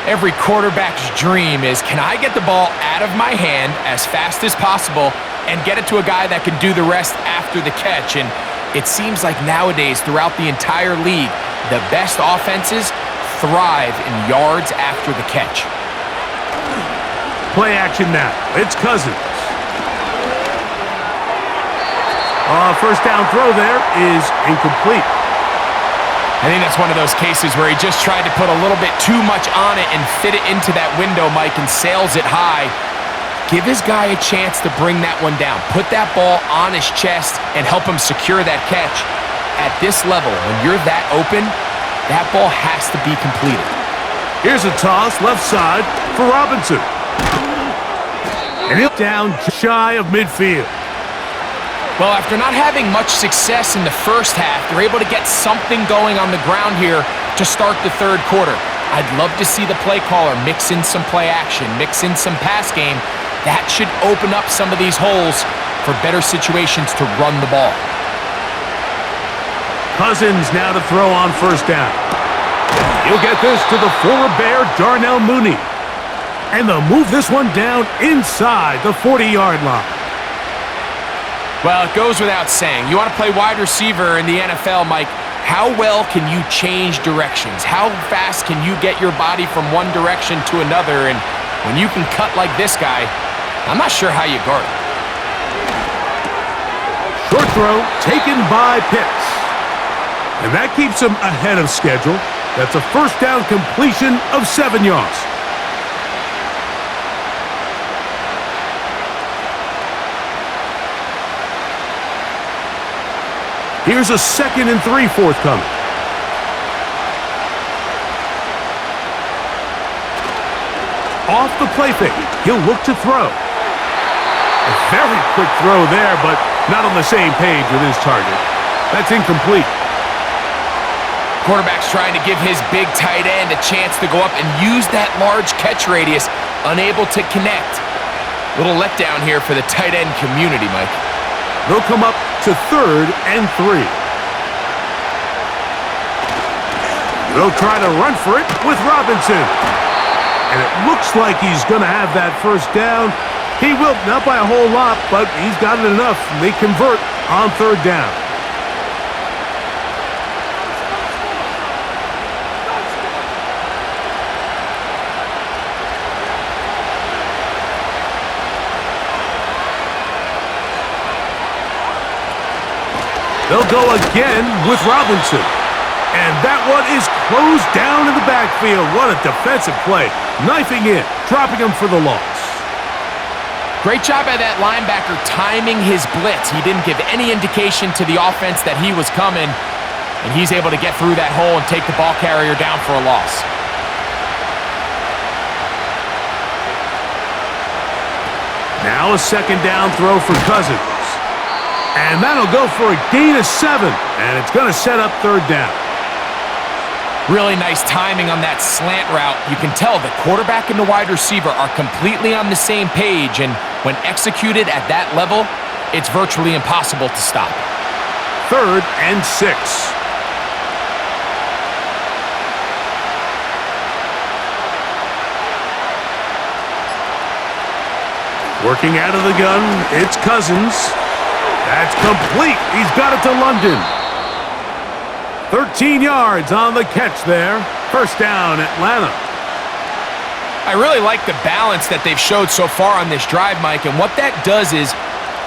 Every quarterback's dream is, can I get the ball out of my hand as fast as possible and get it to a guy that can do the rest after the catch. And it seems like nowadays, throughout the entire league, the best offenses thrive in yards after the catch. Play action now. It's Cousins. First down throw there is incomplete. I think that's one of those cases where he just tried to put a little bit too much on it and fit it into that window, Mike, and sails it high. Give his guy a chance to bring that one down. Put that ball on his chest and help him secure that catch. At this level, when you're that open, that ball has to be completed. Here's a toss left side for Robinson. And he'll down shy of midfield. Well, after not having much success in the first half, they're able to get something going on the ground here to start the third quarter. I'd love to see the play caller mix in some play action, mix in some pass game. That should open up some of these holes for better situations to run the ball. Cousins now to throw on first down. He'll get this to the former Bear, Darnell Mooney. And they'll move this one down inside the 40-yard line. Well, it goes without saying. You want to play wide receiver in the NFL, Mike, how well can you change directions? How fast can you get your body from one direction to another? And when you can cut like this guy, I'm not sure how you guard it. Short throw taken by Pitts. And that keeps him ahead of schedule. That's a first down completion of 7 yards. Here's a 2nd and 3 forthcoming. Off the play fake, he'll look to throw. A very quick throw there, but not on the same page with his target. That's incomplete. Quarterback's trying to give his big tight end a chance to go up and use that large catch radius, unable to connect. Little letdown here for the tight end community, Mike. They'll come up to 3rd and 3. They'll try to run for it with Robinson. And it looks like he's going to have that first down. He will, not by a whole lot, but he's got it enough. They convert on 3rd down. They'll go again with Robinson. And that one is closed down in the backfield. What a defensive play. Knifing in, dropping him for the loss. Great job by that linebacker timing his blitz. He didn't give any indication to the offense that he was coming, and he's able to get through that hole and take the ball carrier down for a loss. Now a 2nd down throw for Cousins. And that'll go for a gain of 7, and it's going to set up 3rd down. Really nice timing on that slant route. You can tell the quarterback and the wide receiver are completely on the same page, and when executed at that level, it's virtually impossible to stop. 3rd and 6. Working out of the gun, it's Cousins. That's complete. He's got it to London. 13 yards on the catch there. First down, Atlanta. I really like the balance that they've showed so far on this drive, Mike, and what that does is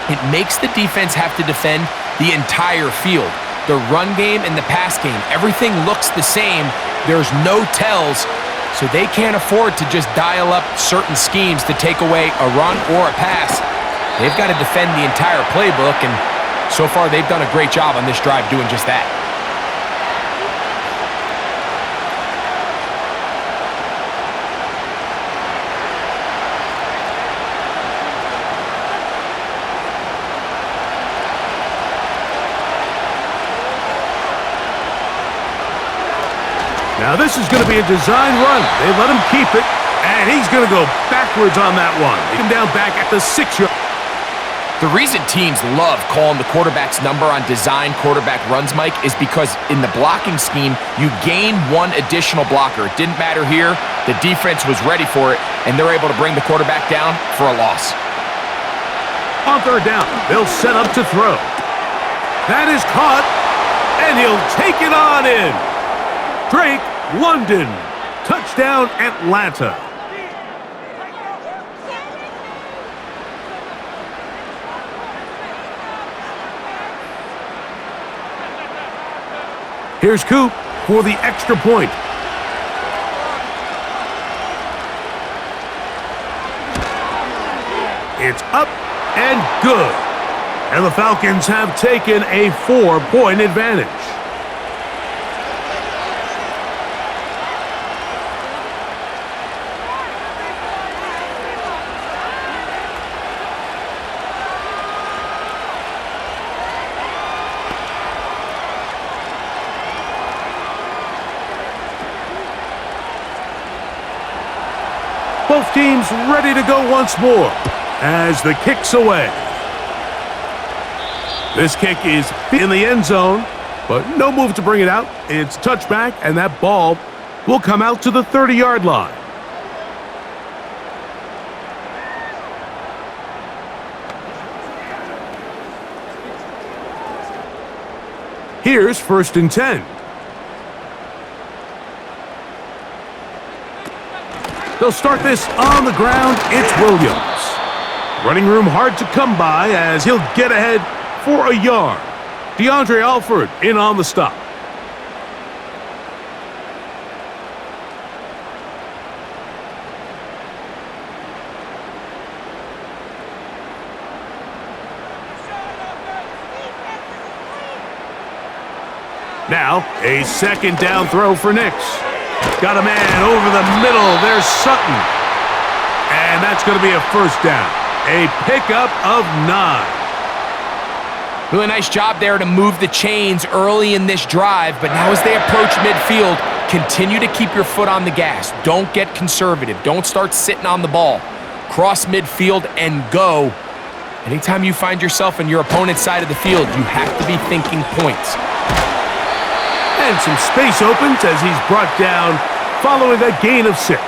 it makes the defense have to defend the entire field. The run game and the pass game, everything looks the same. There's no tells, so they can't afford to just dial up certain schemes to take away a run or a pass. They've got to defend the entire playbook, and so far they've done a great job on this drive doing just that. Now this is going to be a design run. They let him keep it, and he's going to go backwards on that one. He came down back at the 6-yard. The reason teams love calling the quarterback's number on design quarterback runs, Mike, is because in the blocking scheme, you gain one additional blocker. It didn't matter here. The defense was ready for it, and they're able to bring the quarterback down for a loss. On third down, they'll set up to throw. That is caught, and he'll take it on in. Drake London. Touchdown, Atlanta. Here's Coop for the extra point. It's up and good. And the Falcons have taken a 4-point advantage. Both teams ready to go once more as the kick's away. This kick is in the end zone, but no move to bring it out. It's touchback, and that ball will come out to the 30-yard line. Here's 1st and 10. They'll start this on the ground. It's Williams. Running room hard to come by as he'll get ahead for a yard. DeAndre Alford in on the stop. Now, a 2nd down throw for Nix. Got a man over the middle. There's Sutton. And that's going to be a 1st down. A pickup of 9. Really nice job there to move the chains early in this drive, but now as they approach midfield, continue to keep your foot on the gas. Don't get conservative. Don't start sitting on the ball. Cross midfield and go. Anytime you find yourself on your opponent's side of the field, you have to be thinking points. And some space opens as he's brought down following a gain of 6.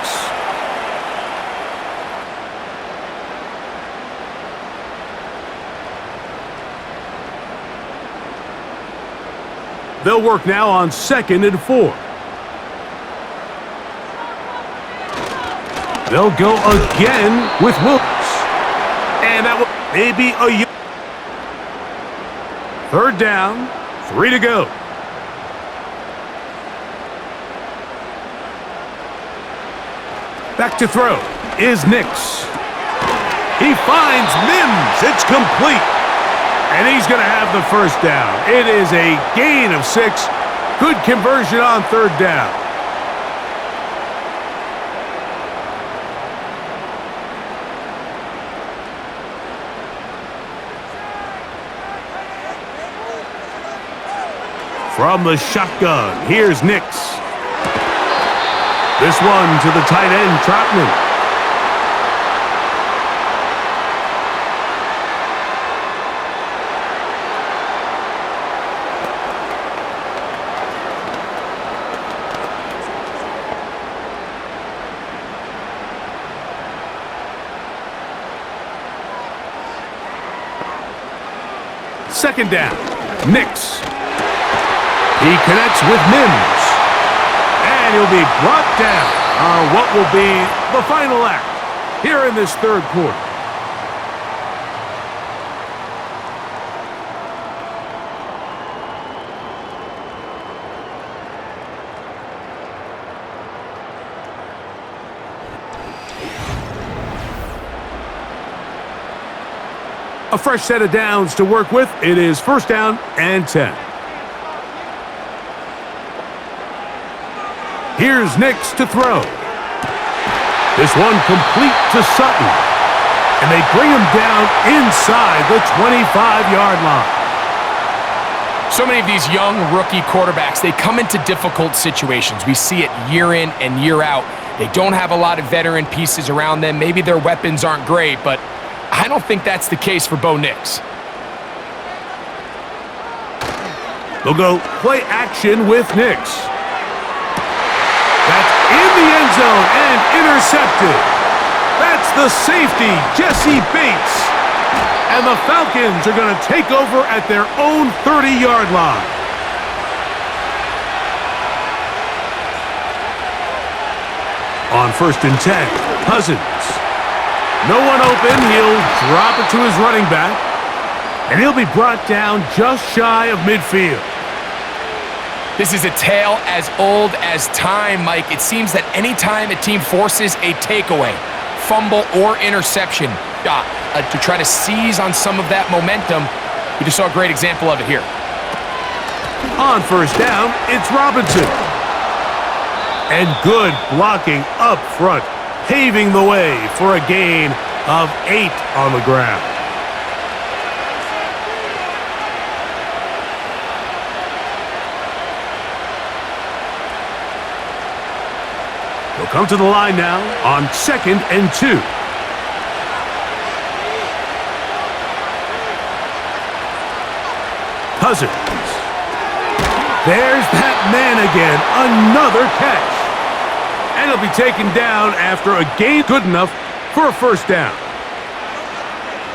They'll work now on 2nd and 4. They'll go again with Wilkes. And that will maybe a 3rd down, 3 to go. Back to throw is Nix. He finds Mims. It's complete. And he's going to have the 1st down. It is a gain of 6. Good conversion on 3rd down. From the shotgun, here's Nix. This one to the tight end, Trotman. Second down, Nix. He connects with Mims. And he'll be brought down on what will be the final act here in this 3rd quarter. A fresh set of downs to work with. It is 1st down and 10. Here's Nix to throw. This one complete to Sutton. And they bring him down inside the 25-yard line. So many of these young rookie quarterbacks, they come into difficult situations. We see it year in and year out. They don't have a lot of veteran pieces around them. Maybe their weapons aren't great, but I don't think that's the case for Bo Nix. They'll go play action with Nix. That's in the end zone and intercepted. That's the safety, Jesse Bates. And the Falcons are going to take over at their own 30-yard line. On 1st and 10, Cousins. No one open. He'll drop it to his running back. And he'll be brought down just shy of midfield. This is a tale as old as time, Mike. It seems that anytime a team forces a takeaway, fumble, or interception to try to seize on some of that momentum, we just saw a great example of it here. On 1st down, it's Robinson. And good blocking up front, paving the way for a gain of 8 on the ground. He'll come to the line now on 2nd and 2. Cousins. There's that man again. Another catch. And he'll be taken down after a gain good enough for a 1st down.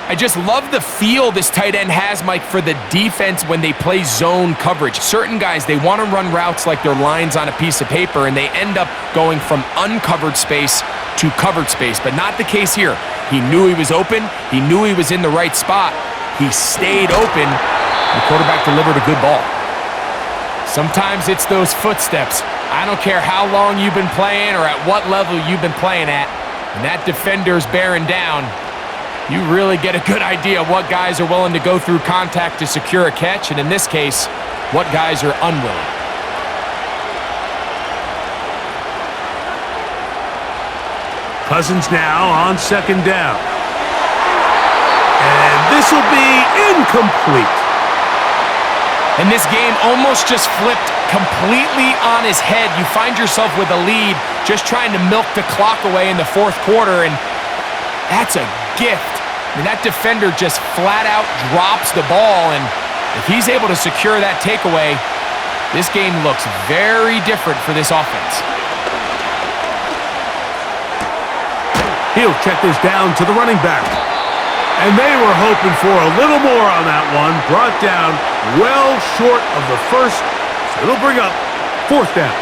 I just love the feel this tight end has, Mike, for the defense when they play zone coverage. Certain guys, they want to run routes like they're lines on a piece of paper, and they end up going from uncovered space to covered space, but not the case here. He knew he was open. He knew he was in the right spot. He stayed open. The quarterback delivered a good ball. Sometimes it's those footsteps. I don't care how long you've been playing or at what level you've been playing at. When that defender's bearing down, you really get a good idea of what guys are willing to go through contact to secure a catch, and in this case, what guys are unwilling. Cousins now on 2nd down. And this will be incomplete. And this game almost just flipped completely on his head. You find yourself with a lead, just trying to milk the clock away in the 4th quarter, and that's a gift. I mean, that defender just flat out drops the ball, and if he's able to secure that takeaway, this game looks very different for this offense. He'll check this down to the running back. And they were hoping for a little more on that one. Brought down well short of the 1st. So it'll bring up 4th down.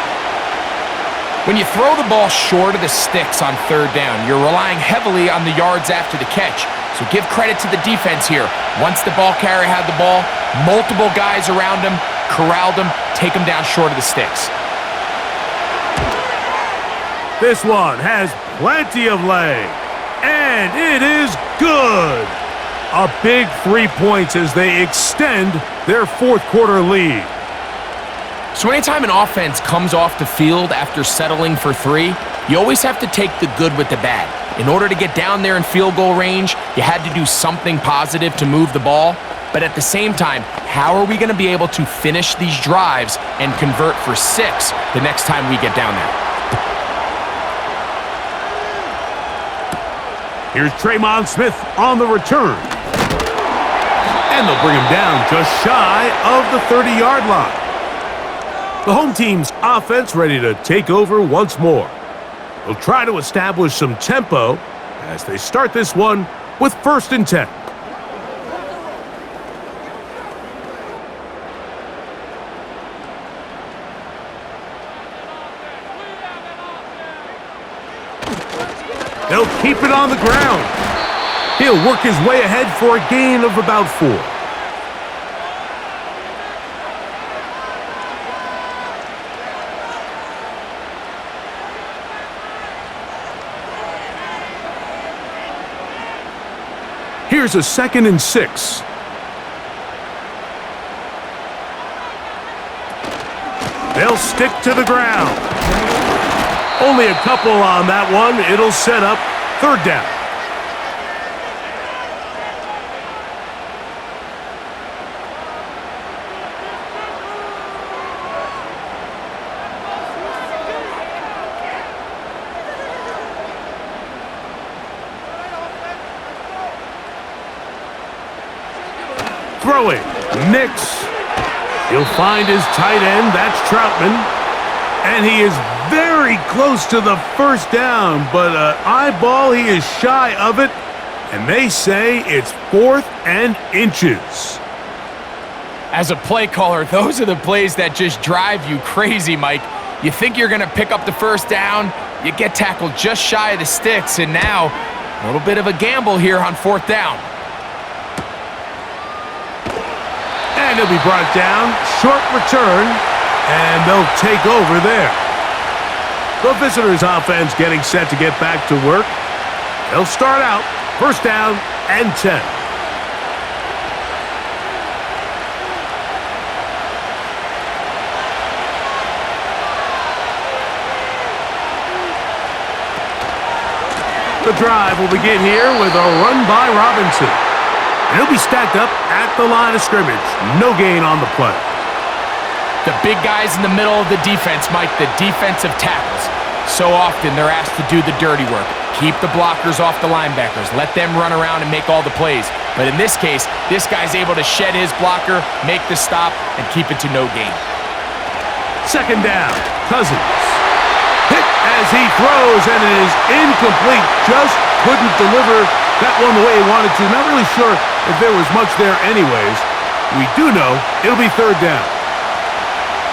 When you throw the ball short of the sticks on 3rd down, you're relying heavily on the yards after the catch. So give credit to the defense here. Once the ball carrier had the ball, multiple guys around him, corralled him, take him down short of the sticks. This one has plenty of leg. And it is good. A big 3 points as they extend their 4th quarter lead. So anytime an offense comes off the field after settling for 3, you always have to take the good with the bad. In order to get down there in field goal range, you had to do something positive to move the ball. But at the same time, how are we going to be able to finish these drives and convert for 6 the next time we get down there? Here's Tremon Smith on the return. And they'll bring him down just shy of the 30-yard line. The home team's offense ready to take over once more. They'll try to establish some tempo as they start this one with 1st and 10. They'll keep it on the ground. He'll work his way ahead for a gain of about 4. Here's a 2nd and 6. They'll stick to the ground. Only a couple on that one. It'll set up 3rd down. Throwing. Nix. He'll find his tight end. That's Troutman. And he is very close to the 1st down, but eyeball, he is shy of it. And they say it's 4th and inches. As a play caller, those are the plays that just drive you crazy, Mike. You think you're going to pick up the first down, you get tackled just shy of the sticks, and now a little bit of a gamble here on 4th down. And he'll be brought down, short return, and they'll take over there. The visitors' offense getting set to get back to work. They'll start out 1st down and 10. The drive will begin here with a run by Robinson. And he'll be stacked up at the line of scrimmage. No gain on the play. The big guys in the middle of the defense, Mike, the defensive tackles. So often they're asked to do the dirty work. Keep the blockers off the linebackers. Let them run around and make all the plays. But in this case, this guy's able to shed his blocker, make the stop, and keep it to no gain. 2nd down, Cousins. Hit as he throws, and it is incomplete. Just couldn't deliver that one the way he wanted to. Not really sure if there was much there anyways. We do know it'll be 3rd down.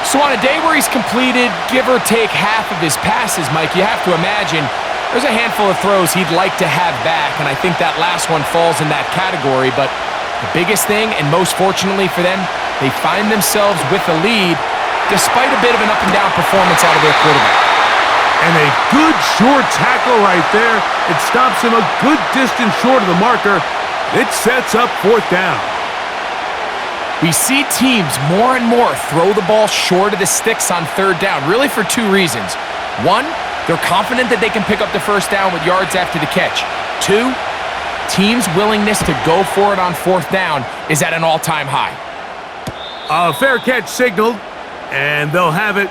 So on a day where he's completed, give or take half of his passes, Mike, you have to imagine there's a handful of throws he'd like to have back, and I think that last one falls in that category. But the biggest thing, and most fortunately for them, they find themselves with a lead despite a bit of an up-and-down performance out of their quarterback. And a good short tackle right there. It stops him a good distance short of the marker. It sets up 4th down. We see teams more and more throw the ball short of the sticks on 3rd down, really for 2 reasons. 1, they're confident that they can pick up the 1st down with yards after the catch. 2, teams' willingness to go for it on 4th down is at an all-time high. A fair catch signaled, and they'll have it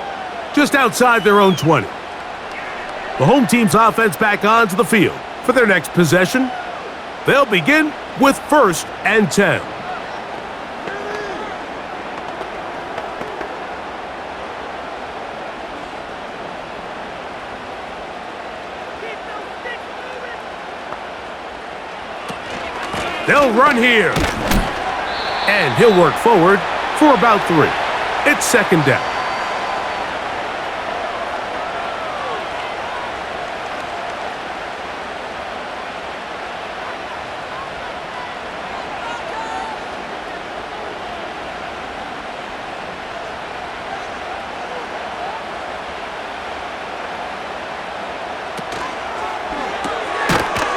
just outside their own 20. The home team's offense back onto the field for their next possession. They'll begin with 1st and 10. They'll run here. And he'll work forward for about 3. It's 2nd down.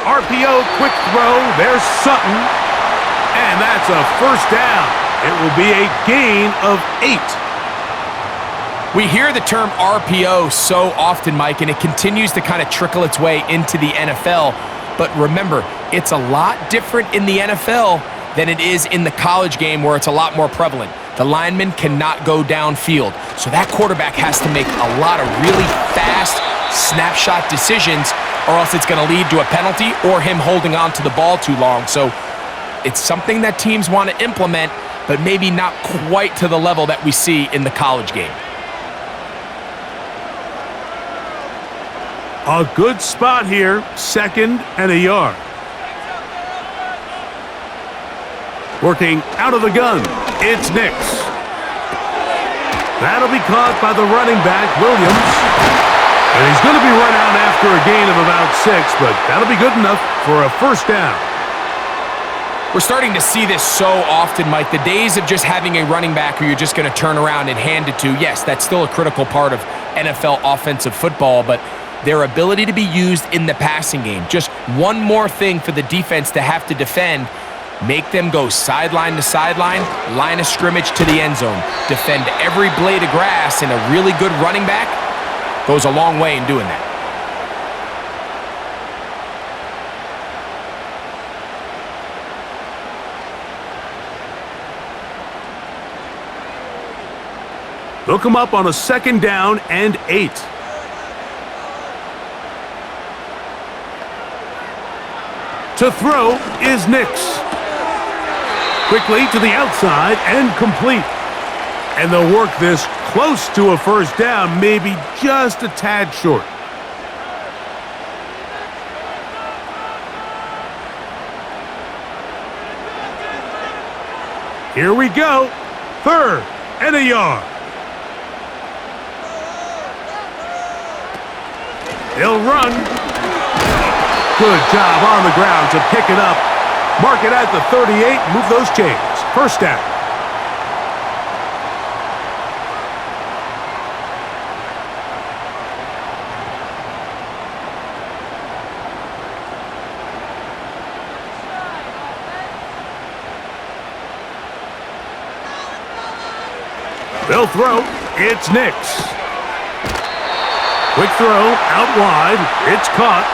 RPO, quick throw, there's Sutton, and that's a 1st down. It will be a gain of 8. We hear the term RPO so often, Mike, and it continues to kind of trickle its way into the NFL. But remember, it's a lot different in the NFL than it is in the college game where it's a lot more prevalent. The lineman cannot go downfield, so that quarterback has to make a lot of really fast snapshot decisions, or else it's going to lead to a penalty or him holding on to the ball too long. So it's something that teams want to implement, but maybe not quite to the level that we see in the college game. A good spot here, 2nd and a yard. Working out of the gun, it's Nix. That'll be caught by the running back, Williams. And he's going to be run out after a gain of about 6, but that'll be good enough for a 1st down. We're starting to see this so often, Mike. The days of just having a running back who you're just going to turn around and hand it to, yes, that's still a critical part of NFL offensive football, but their ability to be used in the passing game, just one more thing for the defense to have to defend, make them go sideline to sideline, line of scrimmage to the end zone, defend every blade of grass, and a really good running back goes a long way in doing that. They'll come up on a 2nd down and 8. To throw is Nix. Quickly to the outside and complete. And they'll work this close to a 1st down, maybe just a tad short. Here we go. 3rd and a yard. He'll run. Good job on the ground to pick it up. Mark it at the 38, move those chains. 1st down. They'll throw. It's Nix. Quick throw, out wide. It's caught.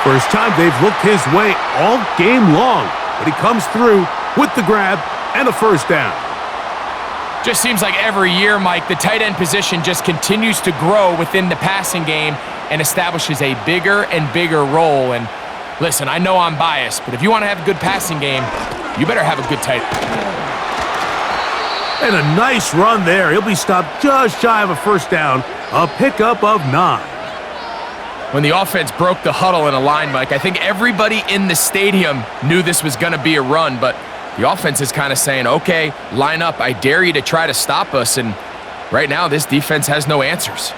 First time they've looked his way all game long, but he comes through with the grab and a 1st down. Just seems like every year, Mike, the tight end position just continues to grow within the passing game and establishes a bigger and bigger role. And listen, I know I'm biased, but if you want to have a good passing game, you better have a good tight end. And a nice run there. He'll be stopped just shy of a 1st down. A pickup of 9. When the offense broke the huddle in a line, Mike, I think everybody in the stadium knew this was going to be a run, but the offense is kind of saying, okay, line up. I dare you to try to stop us. And right now, this defense has no answers.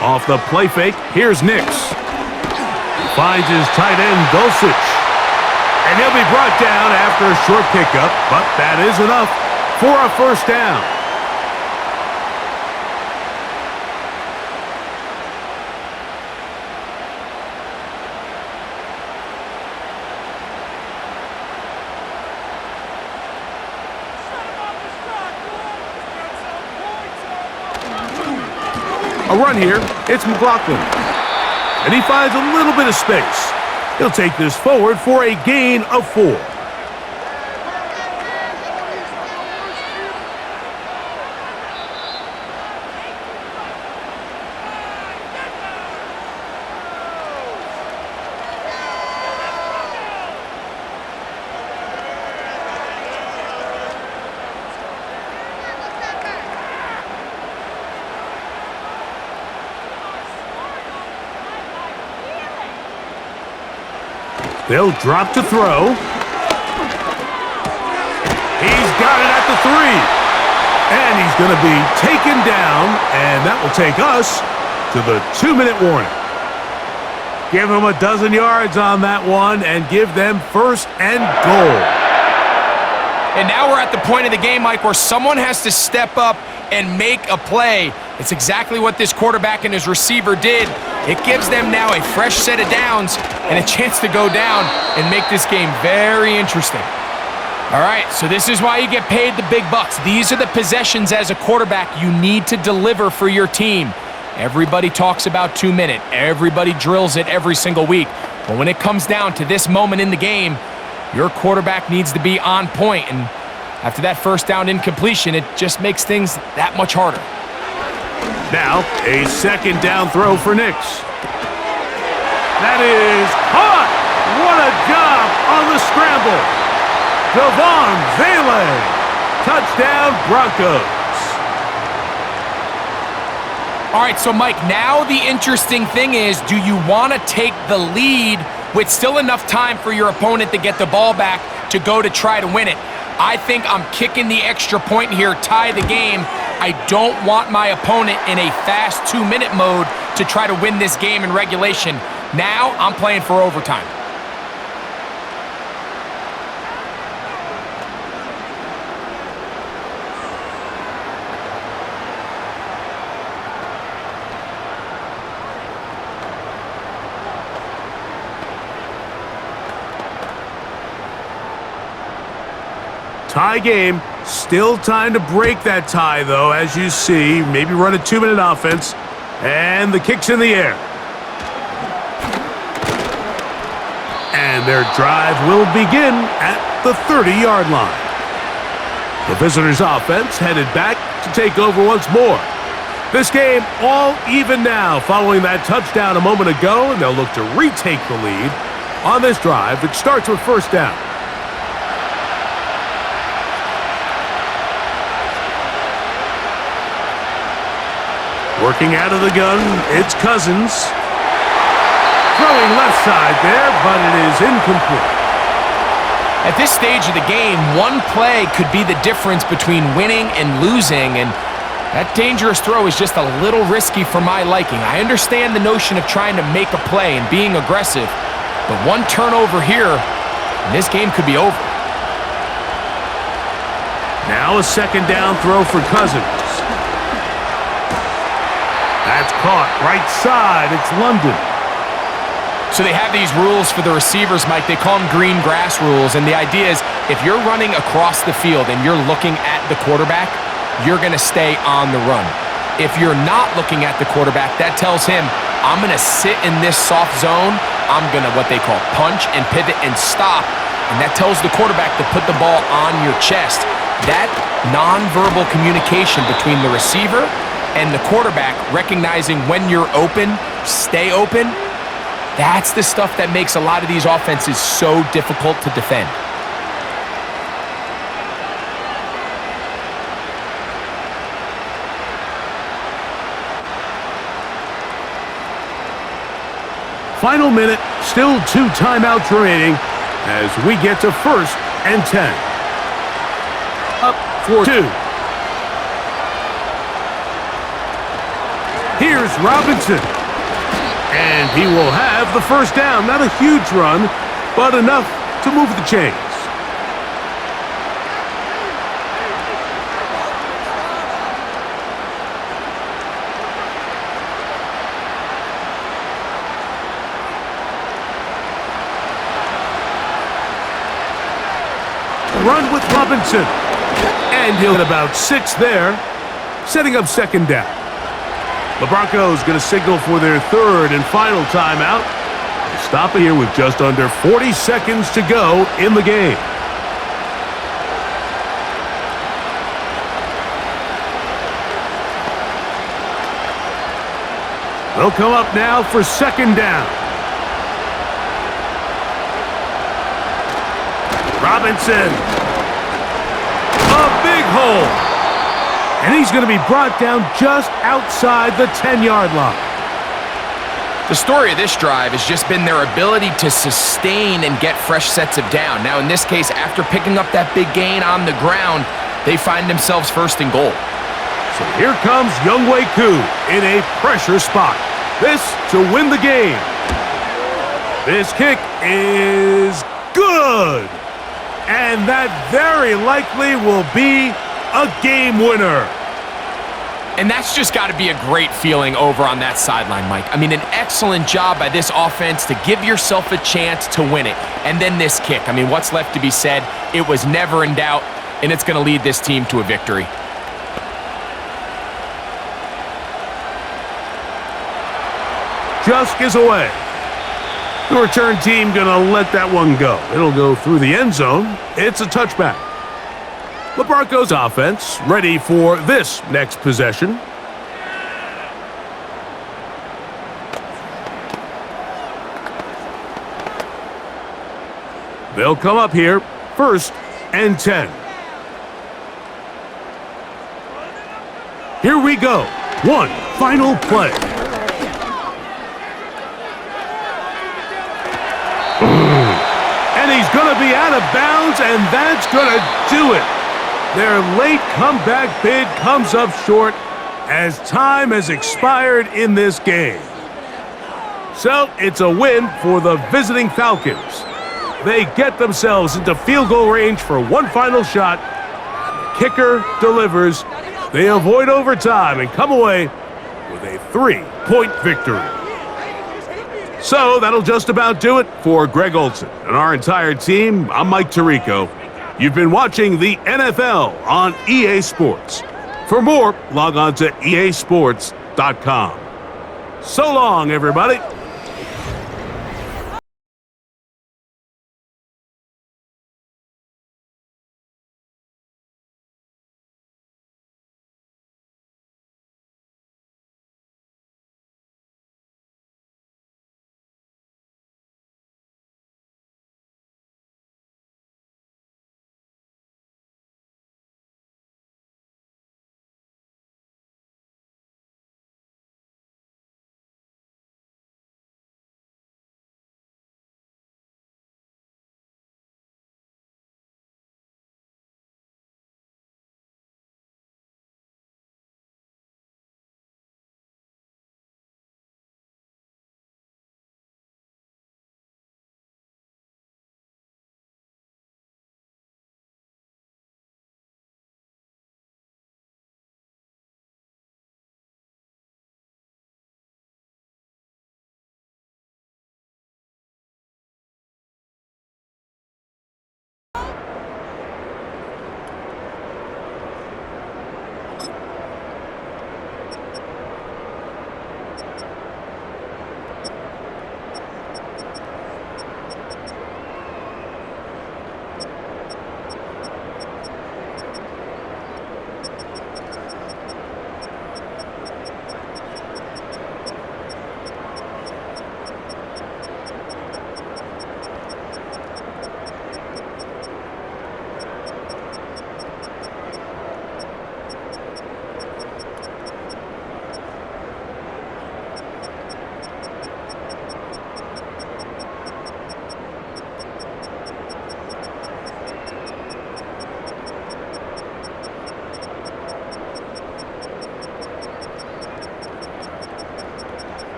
Off the play fake, here's Nix. He finds his tight end, Dulcich. And he'll be brought down after a short pickup, but that is enough for a 1st down. A run here, it's McLaughlin. And he finds a little bit of space. He'll take this forward for a gain of 4. They'll drop to throw. He's got it at the 3. And he's going to be taken down, and that will take us to the 2-minute warning. Give them a dozen yards on that one and give them 1st and goal. And now we're at the point of the game, Mike, where someone has to step up and make a play. It's exactly what this quarterback and his receiver did. It gives them now a fresh set of downs and a chance to go down and make this game very interesting. All right, so this is why you get paid the big bucks. These are the possessions as a quarterback you need to deliver for your team. Everybody talks about 2-minute. Everybody drills it every single week. But when it comes down to this moment in the game, your quarterback needs to be on point. And after that 1st down incompletion, it just makes things that much harder. Now, a 2nd down throw for Nix. That is caught! What a job on the scramble! Devon Zale! Touchdown, Broncos! All right, so Mike, now the interesting thing is, do you want to take the lead with still enough time for your opponent to get the ball back to go to try to win it? I think I'm kicking the extra point here, tie the game. I don't want my opponent in a fast 2-minute mode to try to win this game in regulation. Now I'm playing for overtime. Tie game. Still time to break that tie, though, as you see. Maybe run a 2-minute offense. And the kick's in the air. And their drive will begin at the 30-yard line. The visitors' offense headed back to take over once more. This game all even now following that touchdown a moment ago, and they'll look to retake the lead on this drive that starts with 1st down. Working out of the gun, it's Cousins. Throwing throwing left side there, but it is incomplete. At this stage of the game, one play could be the difference between winning and losing, and that dangerous throw is just a little risky for my liking. I understand the notion of trying to make a play and being aggressive, but one turnover here, and this game could be over. Now a second down throw for Cousins. That's caught right side. It's London. So they have these rules for the receivers, Mike. They call them green grass rules, and the idea is if you're running across the field and you're looking at the quarterback, you're going to stay on the run. If you're not looking at the quarterback, that tells him, I'm going to sit in this soft zone. I'm going to what they call punch and pivot and stop, and that tells the quarterback to put the ball on your chest. That nonverbal communication between the receiver and the quarterback, recognizing when you're open, stay open, that's the stuff that makes a lot of these offenses so difficult to defend. Final minute, still 2 timeouts remaining as we get to 1st and 10. Up for 2. Here's Robinson. And he will have the first down. Not a huge run, but enough to move the chains. Run with Robinson. And he'll get about 6 there, setting up second down. The Broncos going to signal for their 3rd and final timeout. They stop here with just under 40 seconds to go in the game. They'll come up now for second down. Robinson. A big hole. And he's going to be brought down just outside the 10-yard line. The story of this drive has just been their ability to sustain and get fresh sets of down. Now, in this case, after picking up that big gain on the ground, they find themselves 1st and goal. So here comes Younghoe Koo in a pressure spot. This to win the game. This kick is good. And that very likely will be a game winner. And that's just got to be a great feeling over on that sideline, Mike. I mean, an excellent job by this offense to give yourself a chance to win it. And then this kick. I mean, what's left to be said? It was never in doubt, and it's going to lead this team to a victory. Just is away. The return team going to let that one go. It'll go through the end zone. It's a touchback. The Broncos offense ready for this next possession. They'll come up here, 1st and 10. Here we go. One final play. And he's going to be out of bounds, and that's going to do it. Their late comeback bid comes up short as time has expired in this game. So it's a win for the visiting Falcons. They get themselves into field goal range for one final shot. The kicker delivers. They avoid overtime and come away with a 3-point victory. So that'll just about do it for Greg Olson and our entire team. I'm Mike Tirico. You've been watching the NFL on EA Sports. For more, log on to easports.com. So long, everybody.